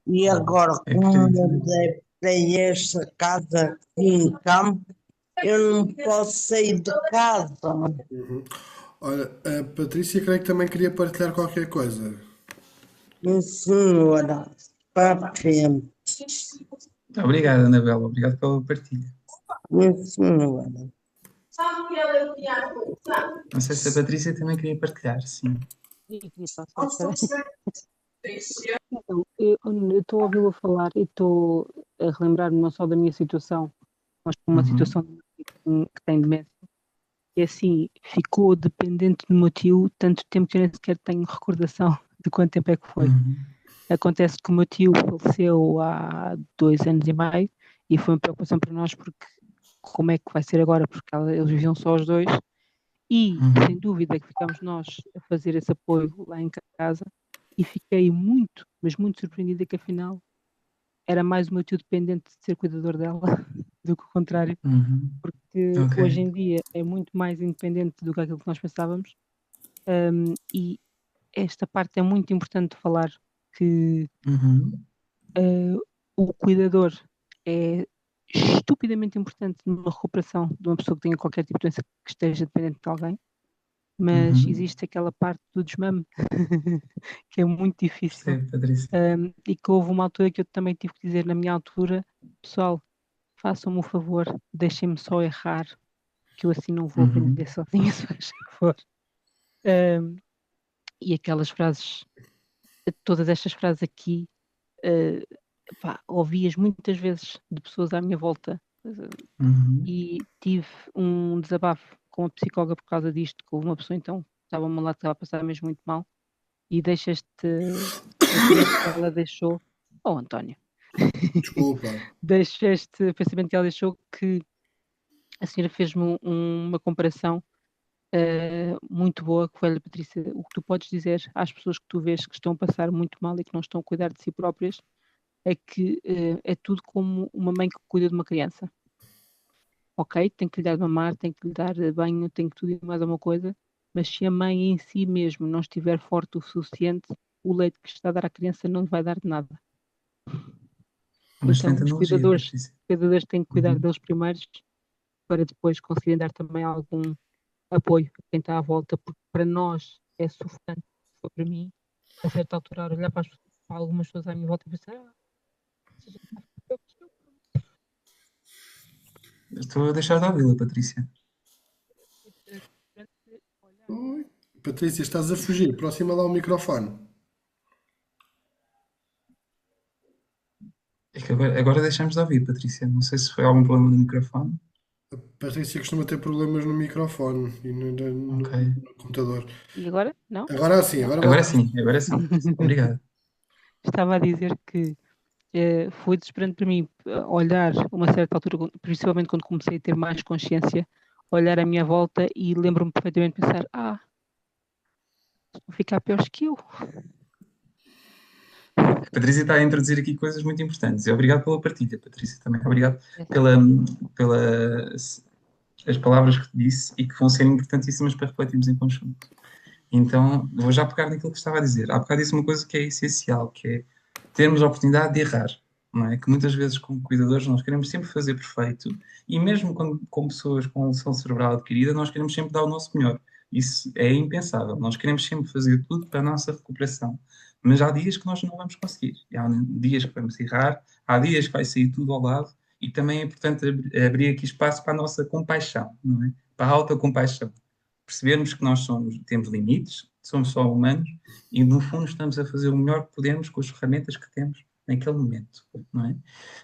E agora, como Acredito. mudei para esta casa aqui em campo, eu não posso sair de casa. Olha, a Patrícia creio que também queria partilhar qualquer coisa. Minha senhora, para frente, Obrigado, Anabela. Obrigado pela partilha. minha senhora. Não sei se a Patrícia também queria partilhar, sim. Então, eu estou a ouvi-lo falar e estou a relembrar-me não só da minha situação, mas com uma Uhum. situação que tem demência. E assim, ficou dependente do meu tio tanto tempo que eu nem sequer tenho recordação de quanto tempo é que foi. Uhum. Acontece que o meu tio faleceu há 2 anos e meio e foi uma preocupação para nós porque como é que vai ser agora? Porque eles viviam só os dois e, sem Uhum. dúvida, que ficámos nós a fazer esse apoio lá em casa e fiquei muito, mas muito surpreendida que afinal era mais o meu tio dependente de ser cuidador dela do que o contrário, Uhum. porque Ok. hoje em dia é muito mais independente do que aquilo que nós pensávamos, e esta parte é muito importante de falar que Uhum. o cuidador é estupidamente importante numa recuperação de uma pessoa que tenha qualquer tipo de doença que esteja dependente de alguém, mas Uhum. existe aquela parte do desmame que é muito difícil. Percebo, Patrícia. E que houve uma altura que eu também tive que dizer na minha altura, pessoal, façam-me o favor, deixem-me só errar, que eu assim não vou Uhum. aprender sozinha, se faz favor. Um, e aquelas frases, todas estas frases aqui, pá, ouvi-as muitas vezes de pessoas à minha volta, Uhum. e tive um desabafo com a psicóloga por causa disto, que houve uma pessoa então, estava a lá, estava a passar mesmo muito mal, e deixa este pensamento que ela deixou, oh António, Desculpa. deixa este pensamento que ela deixou que a senhora fez-me uma comparação muito boa, que foi, olha, Patrícia, o que tu podes dizer às pessoas que tu vês que estão a passar muito mal e que não estão a cuidar de si próprias é que é tudo como uma mãe que cuida de uma criança. Ok, tem que lhe dar de mamar, tem que lhe dar banho, tem que tudo e mais alguma coisa, mas se a mãe em si mesmo não estiver forte o suficiente, o leite que está a dar à criança não lhe vai dar de nada. Uma Então, excelente os analogia, cuidadores, Patrícia. cuidadores têm que cuidar Uhum. deles primeiros para depois conseguirem dar também algum apoio a quem está à volta, porque para nós é sufocante. Foi para mim, a certa altura, olhar para algumas pessoas à minha volta e pensar, Estou a deixar de ouvi-la, Patrícia. Oi. Patrícia, estás a fugir. Aproxima lá o microfone. É que agora deixamos de ouvir, Patrícia. Não sei se foi algum problema do microfone. A Patrícia costuma ter problemas no microfone e Ok. no computador. e agora? Não? Agora sim, agora Agora volta. sim, agora sim. Obrigado. Estava a dizer que foi desesperante para mim olhar a uma certa altura, principalmente quando comecei a ter mais consciência, olhar à minha volta e lembro-me perfeitamente de pensar, vão ficar piores que eu. A Patrícia está a introduzir aqui coisas muito importantes. E obrigado pela partilha, Patrícia, também. Obrigado pelas as palavras que disse e que vão ser importantíssimas para refletirmos em conjunto. Então, vou já pegar naquilo que estava a dizer. Há bocado disse uma coisa que é essencial, que é termos a oportunidade de errar. Não é? Que muitas vezes, como cuidadores, nós queremos sempre fazer perfeito e mesmo com pessoas com lesão cerebral adquirida, nós queremos sempre dar o nosso melhor. Isso é impensável. Nós queremos sempre fazer tudo para a nossa recuperação. Mas há dias que nós não vamos conseguir. E há dias que vamos errar, há dias que vai sair tudo ao lado e também é importante abrir aqui espaço para a nossa compaixão, não é? Para a autocompaixão. Percebermos que nós temos limites, somos só humanos e, no fundo, estamos a fazer o melhor que podemos com as ferramentas que temos naquele momento, não é?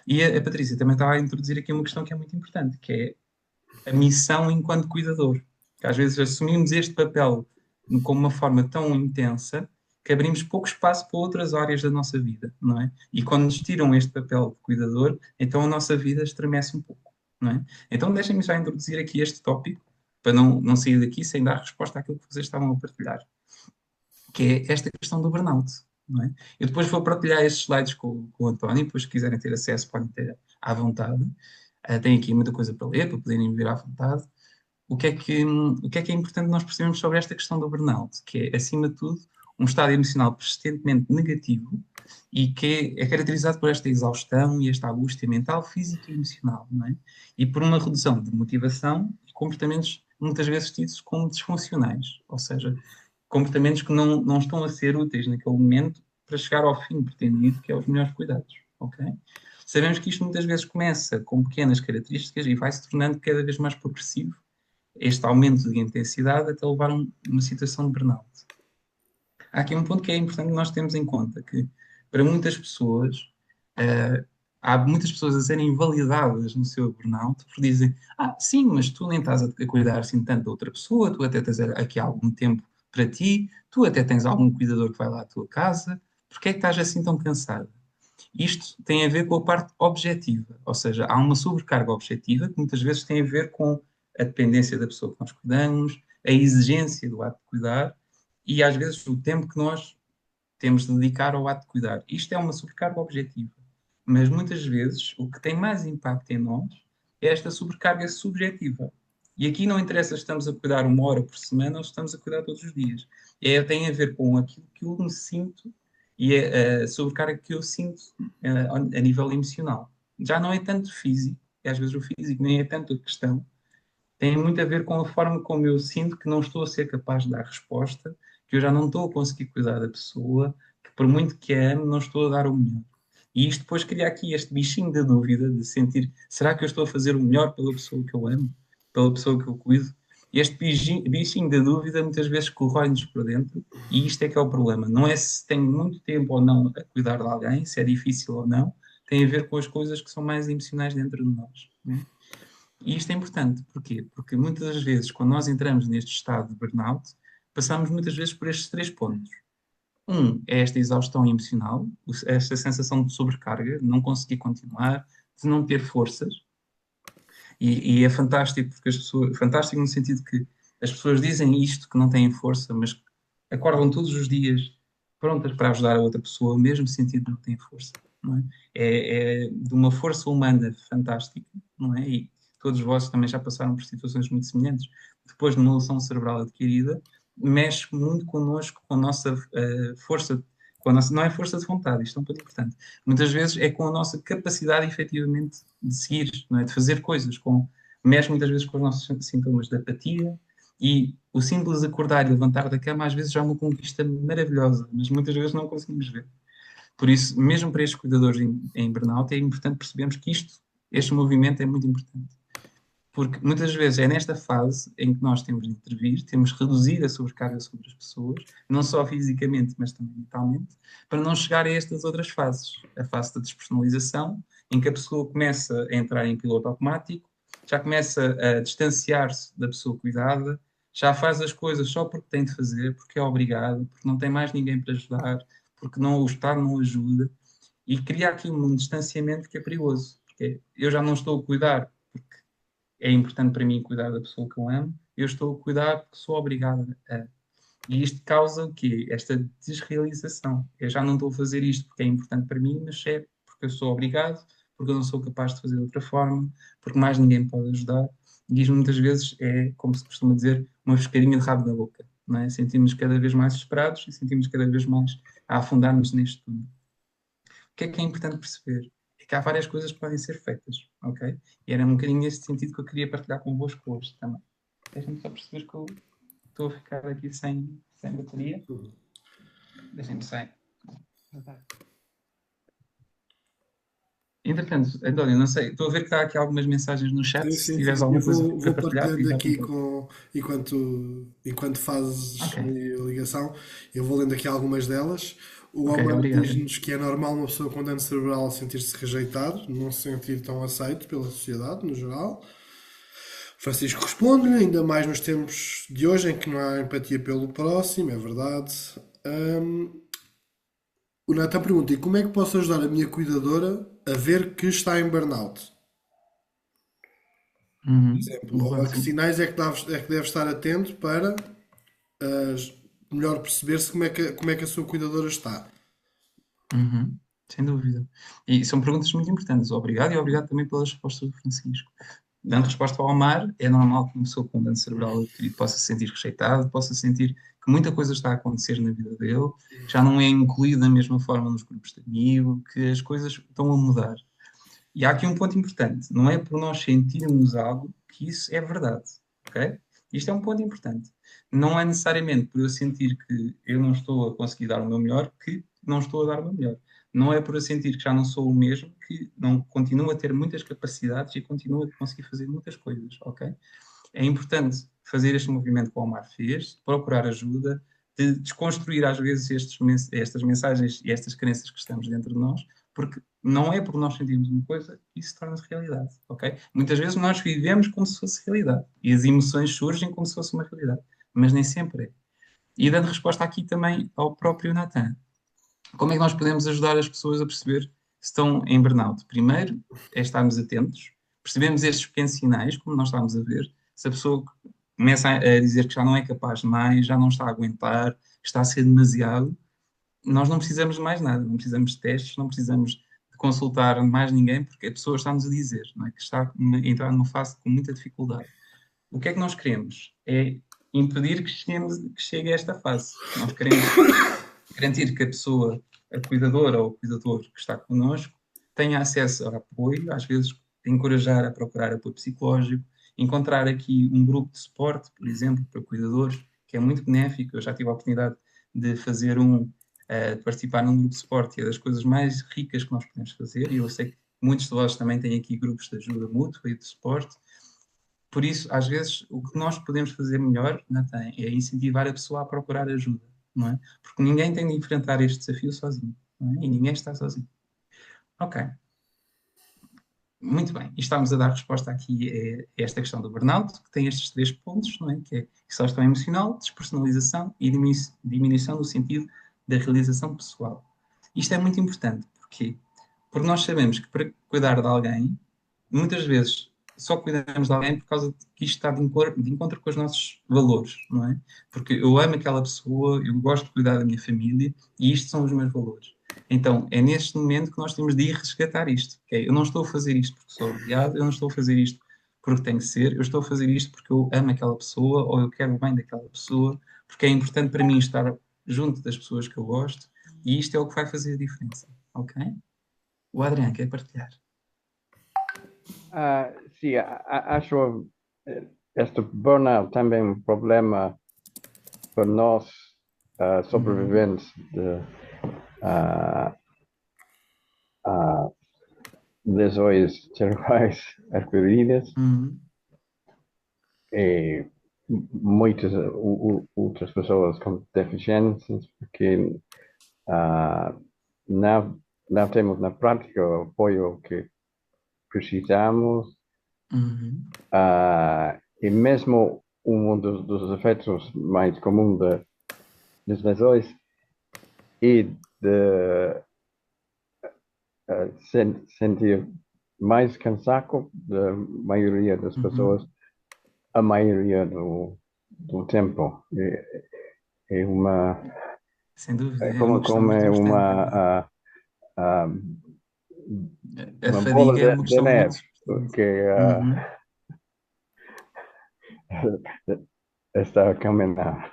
E a Patrícia também estava a introduzir aqui uma questão que é muito importante, que é a missão enquanto cuidador. Que às vezes assumimos este papel como uma forma tão intensa que abrimos pouco espaço para outras áreas da nossa vida, não é? E quando nos tiram este papel de cuidador, então a nossa vida estremece um pouco, não é? Então deixem-me já introduzir aqui este tópico, para não sair daqui sem dar resposta àquilo que vocês estavam a partilhar, que é esta questão do burnout, não é? Eu depois vou partilhar estes slides com o António, depois se quiserem ter acesso podem ter à vontade. Tem aqui muita coisa para ler, para poderem ver à vontade. O que é que é importante nós percebermos sobre esta questão do burnout? Que é, acima de tudo, um estado emocional persistentemente negativo e que é caracterizado por esta exaustão e esta angústia mental, física e emocional, não é? E por uma redução de motivação e comportamentos muitas vezes tidos como disfuncionais, ou seja, comportamentos que não estão a ser úteis naquele momento para chegar ao fim pretendido, que é os melhores cuidados, ok? Sabemos que isto muitas vezes começa com pequenas características e vai se tornando cada vez mais progressivo este aumento de intensidade até levar a uma situação de burnout. Há aqui um ponto que é importante nós termos em conta, que para muitas pessoas, há muitas pessoas a serem invalidadas no seu burnout por dizem, sim, mas tu nem estás a cuidar assim tanto da outra pessoa, tu até tens aqui algum tempo para ti, tu até tens algum cuidador que vai lá à tua casa, porque é que estás assim tão cansada? Isto tem a ver com a parte objetiva, ou seja, há uma sobrecarga objetiva que muitas vezes tem a ver com a dependência da pessoa que nós cuidamos, a exigência do ato de cuidar e às vezes o tempo que nós temos de dedicar ao ato de cuidar. Isto é uma sobrecarga objetiva, mas muitas vezes o que tem mais impacto em nós é esta sobrecarga subjetiva. E aqui não interessa se estamos a cuidar 1 hora por semana ou se estamos a cuidar todos os dias. Tem a ver com aquilo que eu me sinto e a sobrecarga que eu sinto a nível emocional. Já não é tanto físico, e às vezes o físico nem é tanto a questão, tem muito a ver com a forma como eu sinto que não estou a ser capaz de dar resposta, que eu já não estou a conseguir cuidar da pessoa, que por muito que a ame, não estou a dar o melhor. E isto depois cria aqui este bichinho da dúvida, de sentir, será que eu estou a fazer o melhor pela pessoa que eu amo? Pela pessoa que eu cuido? E este bichinho da dúvida muitas vezes corrói-nos por dentro, e isto é que é o problema. Não é se tenho muito tempo ou não a cuidar de alguém, se é difícil ou não, tem a ver com as coisas que são mais emocionais dentro de nós, não é? E isto é importante, porquê? Porque muitas das vezes, quando nós entramos neste estado de burnout, passamos muitas vezes por estes 3 pontos. É esta exaustão emocional, esta sensação de sobrecarga, de não conseguir continuar, de não ter forças. E é fantástico, porque fantástico no sentido que as pessoas dizem isto, que não têm força, mas acordam todos os dias prontas para ajudar a outra pessoa, mesmo sentindo que não têm força. Não é? É de uma força humana fantástica, não é? E todos vós também já passaram por situações muito semelhantes. Depois de uma lesão cerebral adquirida, mexe muito connosco, com a nossa força, não é força de vontade, isto é um ponto importante. Muitas vezes é com a nossa capacidade, efetivamente, de seguir, não é? De fazer coisas, mexe muitas vezes com os nossos sintomas de apatia, e o simples acordar e levantar da cama às vezes já é uma conquista maravilhosa, mas muitas vezes não conseguimos ver. Por isso, mesmo para estes cuidadores em burnout, é importante percebermos que este movimento é muito importante. Porque muitas vezes é nesta fase em que nós temos de intervir, temos de reduzir a sobrecarga sobre as pessoas, não só fisicamente, mas também mentalmente, para não chegar a estas outras fases. A fase da despersonalização, em que a pessoa começa a entrar em piloto automático, já começa a distanciar-se da pessoa cuidada, já faz as coisas só porque tem de fazer, porque é obrigado, porque não tem mais ninguém para ajudar, porque o Estado não ajuda, e cria aqui um distanciamento que é perigoso. Porque eu já não estou a cuidar porque é importante para mim cuidar da pessoa que eu amo, eu estou a cuidar porque sou obrigado a. E isto causa o quê? Esta desrealização. Eu já não estou a fazer isto porque é importante para mim, mas é porque eu sou obrigado, porque eu não sou capaz de fazer de outra forma, porque mais ninguém me pode ajudar. E isto muitas vezes é, como se costuma dizer, uma pescadinha de rabo na boca. Não é? Sentimos cada vez mais desesperados e sentimos cada vez mais a afundar-nos neste tudo. O que é importante perceber? É que há várias coisas que podem ser feitas, ok? E era um bocadinho neste sentido que eu queria partilhar convosco hoje também. Deixem-me só perceber que eu estou a ficar aqui sem bateria. Deixem-me sair. Entretanto, António, não sei, estou a ver que está aqui algumas mensagens no chat. Sim, Se sim, tiveres sim. Eu alguma coisa vou para partilhar, partilhando fica à aqui vontade. enquanto fazes Ok, a ligação, eu vou lendo aqui algumas delas. O ok, Omar obrigado. diz-nos que é normal uma pessoa com dano cerebral sentir-se rejeitado, não se sentir tão aceito pela sociedade, no geral. Francisco responde-lhe, ainda mais nos tempos de hoje em que não há empatia pelo próximo, é verdade. O Nathan pergunta, e como é que posso ajudar a minha cuidadora a ver que está em burnout? Por exemplo, ou Boa, a que sim. sinais é que deve estar atento para melhor perceber-se como é que a sua cuidadora está. Uhum, sem dúvida. E são perguntas muito importantes. Obrigado e obrigado também pelas respostas do Francisco. Dando resposta ao Omar, é normal que uma pessoa com dano cerebral adquirido possa se sentir rejeitado, possa sentir que muita coisa está a acontecer na vida dele, que já não é incluído da mesma forma nos grupos de amigo, que as coisas estão a mudar. E há aqui um ponto importante: não é por nós sentirmos algo que isso é verdade, ok? Isto é um ponto importante. Não é necessariamente por eu sentir que eu não estou a conseguir dar o meu melhor que não estou a dar o meu melhor. Não é por eu sentir que já não sou o mesmo que não continuo a ter muitas capacidades e continuo a conseguir fazer muitas coisas, ok? É importante fazer este movimento que o Omar fez, procurar ajuda, de desconstruir às vezes estas mensagens e estas crenças que estamos dentro de nós, porque não é por nós sentirmos uma coisa que isso torna-se realidade, ok? Muitas vezes nós vivemos como se fosse realidade e as emoções surgem como se fosse uma realidade, mas nem sempre é. E dando resposta aqui também ao próprio Nathan, como é que nós podemos ajudar as pessoas a perceber se estão em burnout? Primeiro é estarmos atentos, percebemos estes pequenos sinais, como nós estamos a ver. Se a pessoa começa a dizer que já não é capaz de mais, já não está a aguentar, que está a ser demasiado, nós não precisamos de mais nada, não precisamos de testes, não precisamos de consultar mais ninguém, porque a pessoa está-nos a dizer, não é? Que está a entrar numa fase com muita dificuldade. O que é que nós queremos? É impedir que chegue a esta fase. Nós queremos garantir que a pessoa, a cuidadora ou o cuidador que está connosco, tenha acesso a apoio, às vezes encorajar a procurar apoio psicológico, encontrar aqui um grupo de suporte, por exemplo, para cuidadores, que é muito benéfico. Eu já tive a oportunidade de fazer de participar num grupo de suporte, e é das coisas mais ricas que nós podemos fazer, e eu sei que muitos de vós também têm aqui grupos de ajuda mútua e de suporte. Por isso, às vezes, o que nós podemos fazer melhor, Nathan, é incentivar a pessoa a procurar ajuda, não é? Porque ninguém tem de enfrentar este desafio sozinho, não é? E ninguém está sozinho. Ok, muito bem. E estamos a dar resposta aqui a esta questão do burnout, que tem estes 3 pontos, não é? Que é exaustão emocional, despersonalização e diminuição do sentido da realização pessoal. Isto é muito importante. Porquê? Porque nós sabemos que para cuidar de alguém, muitas vezes só cuidamos de alguém por causa de que isto está de encontro com os nossos valores, não é? Porque eu amo aquela pessoa, eu gosto de cuidar da minha família e isto são os meus valores. Então, é neste momento que nós temos de ir resgatar isto. Okay? Eu não estou a fazer isto porque sou obrigado, eu não estou a fazer isto porque tem que ser, eu estou a fazer isto porque eu amo aquela pessoa ou eu quero o bem daquela pessoa, porque é importante para mim estar junto das pessoas que eu gosto e isto é o que vai fazer a diferença. Ok? O Adriano quer partilhar. Sim, acho este burnout também um problema para nós sobreviventes de lesões cerebrais adquiridas e muitas outras pessoas com deficiências, porque não temos na prática o apoio que precisamos. E mesmo um dos efeitos mais comuns das lesões é de sentir mais cansaço da maioria das pessoas a maioria do tempo. É uma, Sem dúvida, é é uma questão como muito é importante. ah, A uma bola fadiga é uma de questão muito neve, importante. que Uhum. está a caminhar.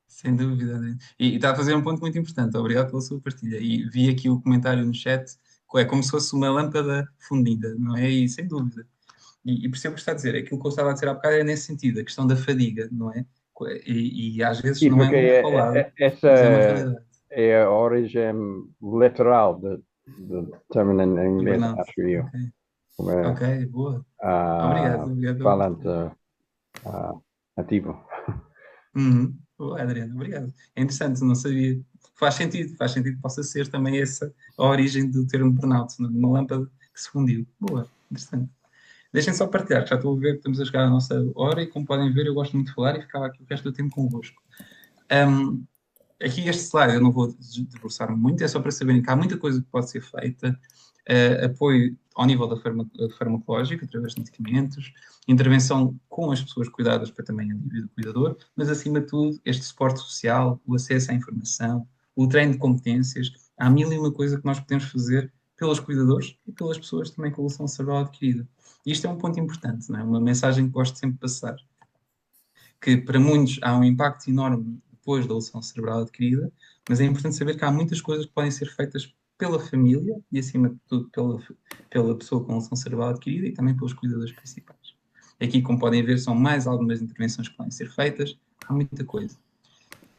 Sem dúvida, né? E está a fazer um ponto muito importante. Obrigado pela sua partilha. E vi aqui o comentário no chat, que é como se fosse uma lâmpada fundida, não é? E sem dúvida. E percebo o que está a dizer. Aquilo que eu estava a dizer há bocado é nesse sentido, a questão da fadiga, não é? E às vezes Sim, não é porque muito falado, essa mas é uma realidade. é a origem literal do término em Do inglês, burnout. acho eu. Ok, Como é, ok, boa. ah, Obrigado pela falante partilha. ativo. Uhum. Boa, Adriano, obrigado. É interessante, não sabia. Faz sentido que possa ser também essa a origem do termo burnout, uma lâmpada que se fundiu. Boa, interessante. Deixem só partilhar, já estou a ver que estamos a chegar à nossa hora e, como podem ver, eu gosto muito de falar e ficava aqui o resto do tempo convosco. Um, Aqui este slide eu não vou debruçar muito, é só para saberem que há muita coisa que pode ser feita. Apoio ao nível da farmacológica, através de medicamentos, intervenção com as pessoas cuidadas para também o indivíduo cuidador, mas acima de tudo, este suporte social, o acesso à informação, o treino de competências. Há mil e uma coisa que nós podemos fazer pelos cuidadores e pelas pessoas também com lesão cerebral adquirida. E isto é um ponto importante, não é? Uma mensagem que gosto sempre de passar, que para muitos há um impacto enorme depois da lesão cerebral adquirida, mas é importante saber que há muitas coisas que podem ser feitas pela família e, acima de tudo, pela pessoa com lesão cerebral adquirida e também pelos cuidadores principais. Aqui, como podem ver, são mais algumas intervenções que podem ser feitas, há muita coisa.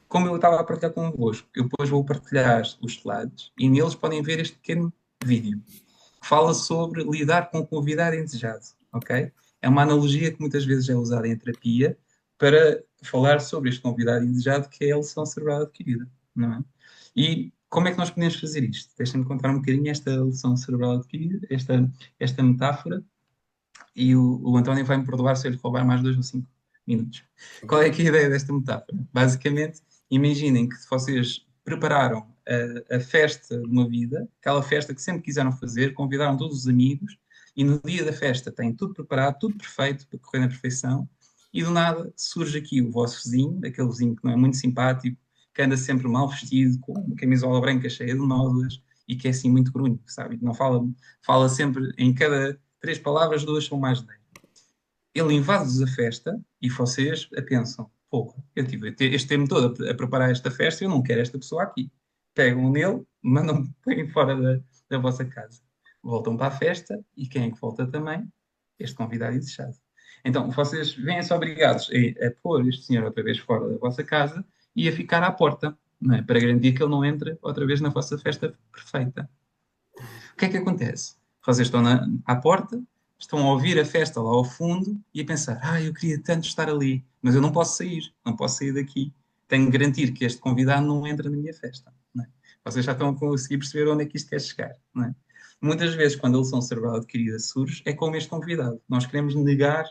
Como eu estava a partilhar convosco, eu depois vou partilhar os slides e neles podem ver este pequeno vídeo que fala sobre lidar com o convidado indesejado, ok? É uma analogia que muitas vezes é usada em terapia para falar sobre este convidado indesejado que é a lesão cerebral adquirida, não é? E como é que nós podemos fazer isto? Deixem-me contar um bocadinho esta lesão cerebral adquirida, esta metáfora, e o António vai-me perdoar se eu lhe roubar mais 2 ou 5 minutos. Qual é que é a ideia desta metáfora? Basicamente, imaginem que vocês prepararam a festa de uma vida, aquela festa que sempre quiseram fazer, convidaram todos os amigos, e no dia da festa têm tudo preparado, tudo perfeito, para correr na perfeição, e do nada surge aqui o vosso vizinho, aquele vizinho que não é muito simpático, que anda sempre mal vestido, com uma camisola branca cheia de nódoas, e que é assim muito grunho, sabe? Não fala sempre em cada 3 palavras, 2 são mais de 10. Ele invade-vos a festa e vocês a pensam: porra, eu tive este tempo todo a preparar esta festa e eu não quero esta pessoa aqui. Pegam nele, mandam para fora da vossa casa. Voltam para a festa e quem é que volta também? Este convidado indesejado. Então, vocês vêm-se obrigados a pôr este senhor outra vez fora da vossa casa e a ficar à porta, não é? Para garantir que ele não entre outra vez na vossa festa perfeita. O que é que acontece? Vocês estão à porta, estão a ouvir a festa lá ao fundo e a pensar: eu queria tanto estar ali, mas eu não posso sair, não posso sair daqui. Tenho que garantir que este convidado não entra na minha festa. Não é? Vocês já estão a conseguir perceber onde é que isto quer chegar. Não é? Muitas vezes, quando a lesão cerebral adquirida surge, é como este convidado. Nós queremos negar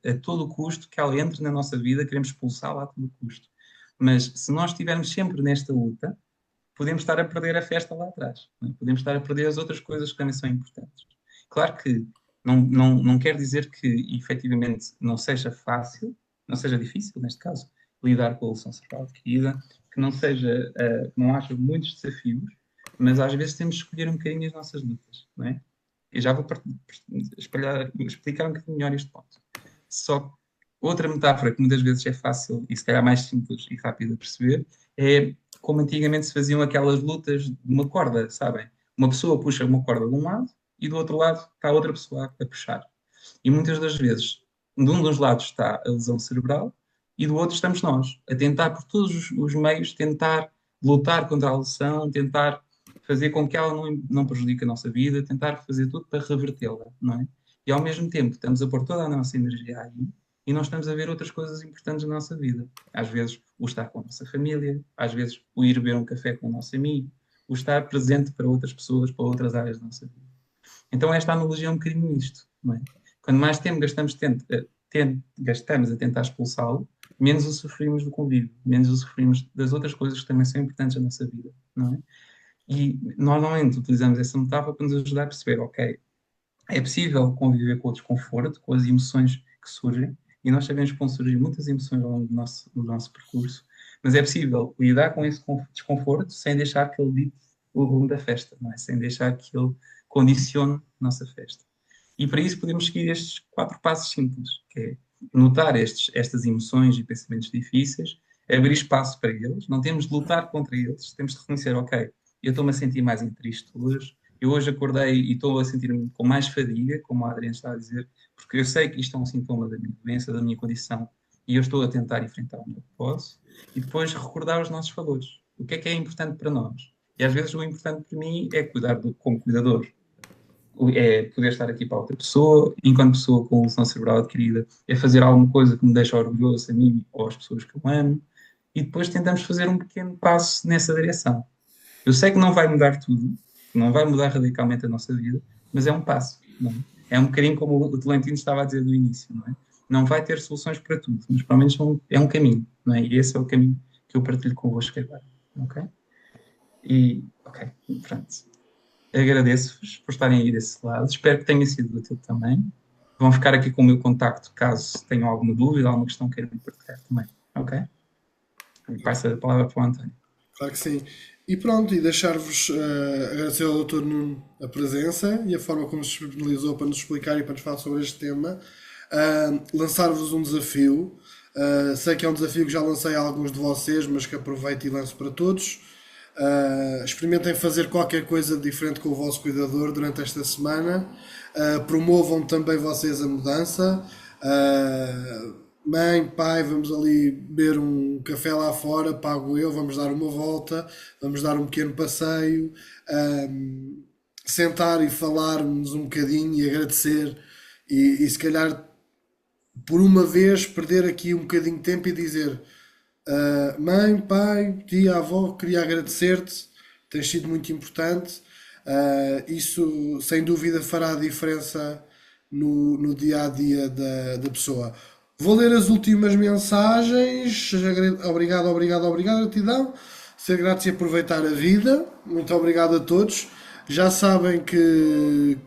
a todo o custo que ela entre na nossa vida, queremos expulsá-la a todo o custo. Mas se nós estivermos sempre nesta luta, podemos estar a perder a festa lá atrás. Não é? Podemos estar a perder as outras coisas que também são importantes. Claro que não quer dizer que efetivamente não seja fácil, não seja difícil, neste caso, lidar com a lesão cerebral adquirida, que não seja, não haja muitos desafios, mas às vezes temos de escolher um bocadinho as nossas lutas, não é? Eu já vou explicar um bocadinho melhor este ponto. Só outra metáfora que muitas vezes é fácil e se calhar mais simples e rápida de perceber é como antigamente se faziam aquelas lutas de uma corda, sabem? Uma pessoa puxa uma corda de um lado e do outro lado está a outra pessoa a puxar. E muitas das vezes, de um dos lados está a lesão cerebral e do outro estamos nós, a tentar por todos os meios, tentar lutar contra a lesão, tentar fazer com que ela não prejudique a nossa vida, tentar fazer tudo para revertê-la, não é? E ao mesmo tempo estamos a pôr toda a nossa energia aí e não estamos a ver outras coisas importantes na nossa vida. Às vezes o estar com a nossa família, às vezes o ir beber um café com o nosso amigo, o estar presente para outras pessoas, para outras áreas da nossa vida. Então esta analogia é um bocadinho isto, não é? Quando mais tempo gastamos a tentar expulsá-lo, menos o sofrimos do convívio, menos o sofrimos das outras coisas que também são importantes na nossa vida, não é? E normalmente utilizamos essa metáfora para nos ajudar a perceber, ok, É possível conviver com o desconforto, com as emoções que surgem, e nós sabemos que vão surgir muitas emoções ao longo do nosso percurso, mas é possível lidar com esse desconforto sem deixar que ele dite o rumo da festa, não é? Sem deixar que ele condicione a nossa festa. E para isso podemos seguir estes 4 passos simples, que é notar estas emoções e pensamentos difíceis, abrir espaço para eles, não temos de lutar contra eles, temos de reconhecer, ok, eu estou-me a sentir mais triste hoje, eu hoje acordei e estou a sentir-me com mais fadiga, como a Adriana está a dizer, porque eu sei que isto é um sintoma da minha doença, da minha condição, e eu estou a tentar enfrentar o que posso, e depois recordar os nossos valores. O que é importante para nós? E às vezes o importante para mim é cuidar como cuidador. É poder estar aqui para outra pessoa, enquanto pessoa com lesão cerebral adquirida, é fazer alguma coisa que me deixa orgulhoso a mim ou às pessoas que eu amo, e depois tentamos fazer um pequeno passo nessa direção. Eu sei que não vai mudar tudo, não vai mudar radicalmente a nossa vida, mas é um passo. Não é? É um bocadinho como o Tolentino estava a dizer do início, não é? Não vai ter soluções para tudo, mas pelo menos é um caminho, não é? E esse é o caminho que eu partilho convosco agora, ok? Ok, pronto. Agradeço-vos por estarem aí desse lado, espero que tenha sido útil também. Vão ficar aqui com o meu contacto caso tenham alguma dúvida, alguma questão que queiram partilhar também, ok? Passo a palavra para o António. Claro que sim. E pronto, e deixar-vos agradecer ao Dr. Nuno a presença e a forma como se disponibilizou para nos explicar e para nos falar sobre este tema. Lançar-vos um desafio. Sei que é um desafio que já lancei a alguns de vocês, mas que aproveito e lanço para todos. Experimentem fazer qualquer coisa diferente com o vosso cuidador durante esta semana. Promovam também vocês a mudança. Mãe, pai, vamos ali beber um café lá fora, pago eu, vamos dar uma volta, vamos dar um pequeno passeio, sentar e falarmos um bocadinho e agradecer e se calhar por uma vez perder aqui um bocadinho de tempo e dizer mãe, pai, tia, avó, queria agradecer-te, tens sido muito importante. Isso sem dúvida fará a diferença no dia a dia da pessoa. Vou ler as últimas mensagens. Obrigado, gratidão. Ser grato e aproveitar a vida. Muito obrigado a todos. Já sabem que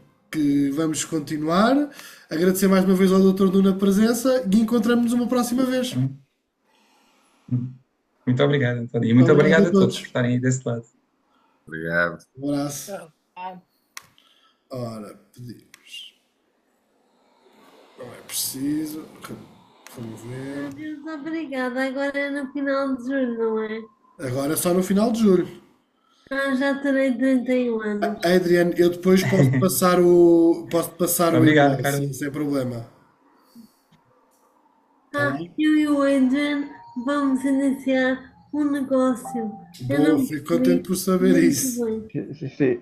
vamos continuar. Agradecer mais uma vez ao Dr. Nuno a presença e encontramos-nos uma próxima vez. Muito obrigado, António. E muito obrigado a todos por estarem aí desse lado. Obrigado. Um abraço. Ora, pedimos. Não é preciso. Vamos ver. Deus, obrigada. Agora é no final de julho, não é? Agora é só no final de julho. Já terei 31 anos. Adriano, eu depois posso passar o. Obrigado, e-mail, Carlos. sim, sem problema. Eu e o Adrian vamos iniciar um negócio. Bom, fico contente por saber isso. Sim.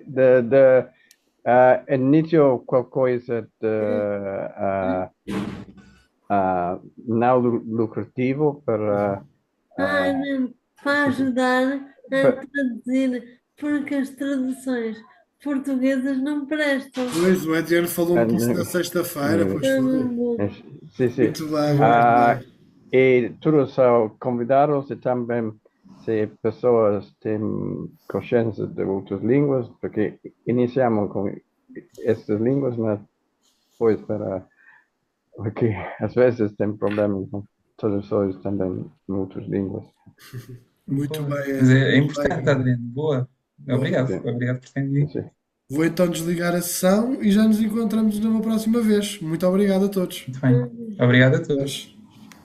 Inizio qualcosa de não lucrativo para ajudar a traduzir, porque as traduções portuguesas não prestam. Pois, o Adriano falou-me disso na sexta-feira. Pois foi. Sim. Muito bem. E todos são convidados e também se pessoas têm consciência de outras línguas, porque iniciamos com estas línguas, mas depois porque às vezes tem problemas com traduções também em outras línguas. Muito bem. Mas é importante, Adriano. Boa. Obrigado. Obrigado por terem vindo. Vou então desligar a sessão e já nos encontramos numa próxima vez. Muito obrigado a todos. Muito bem. Obrigado a todos.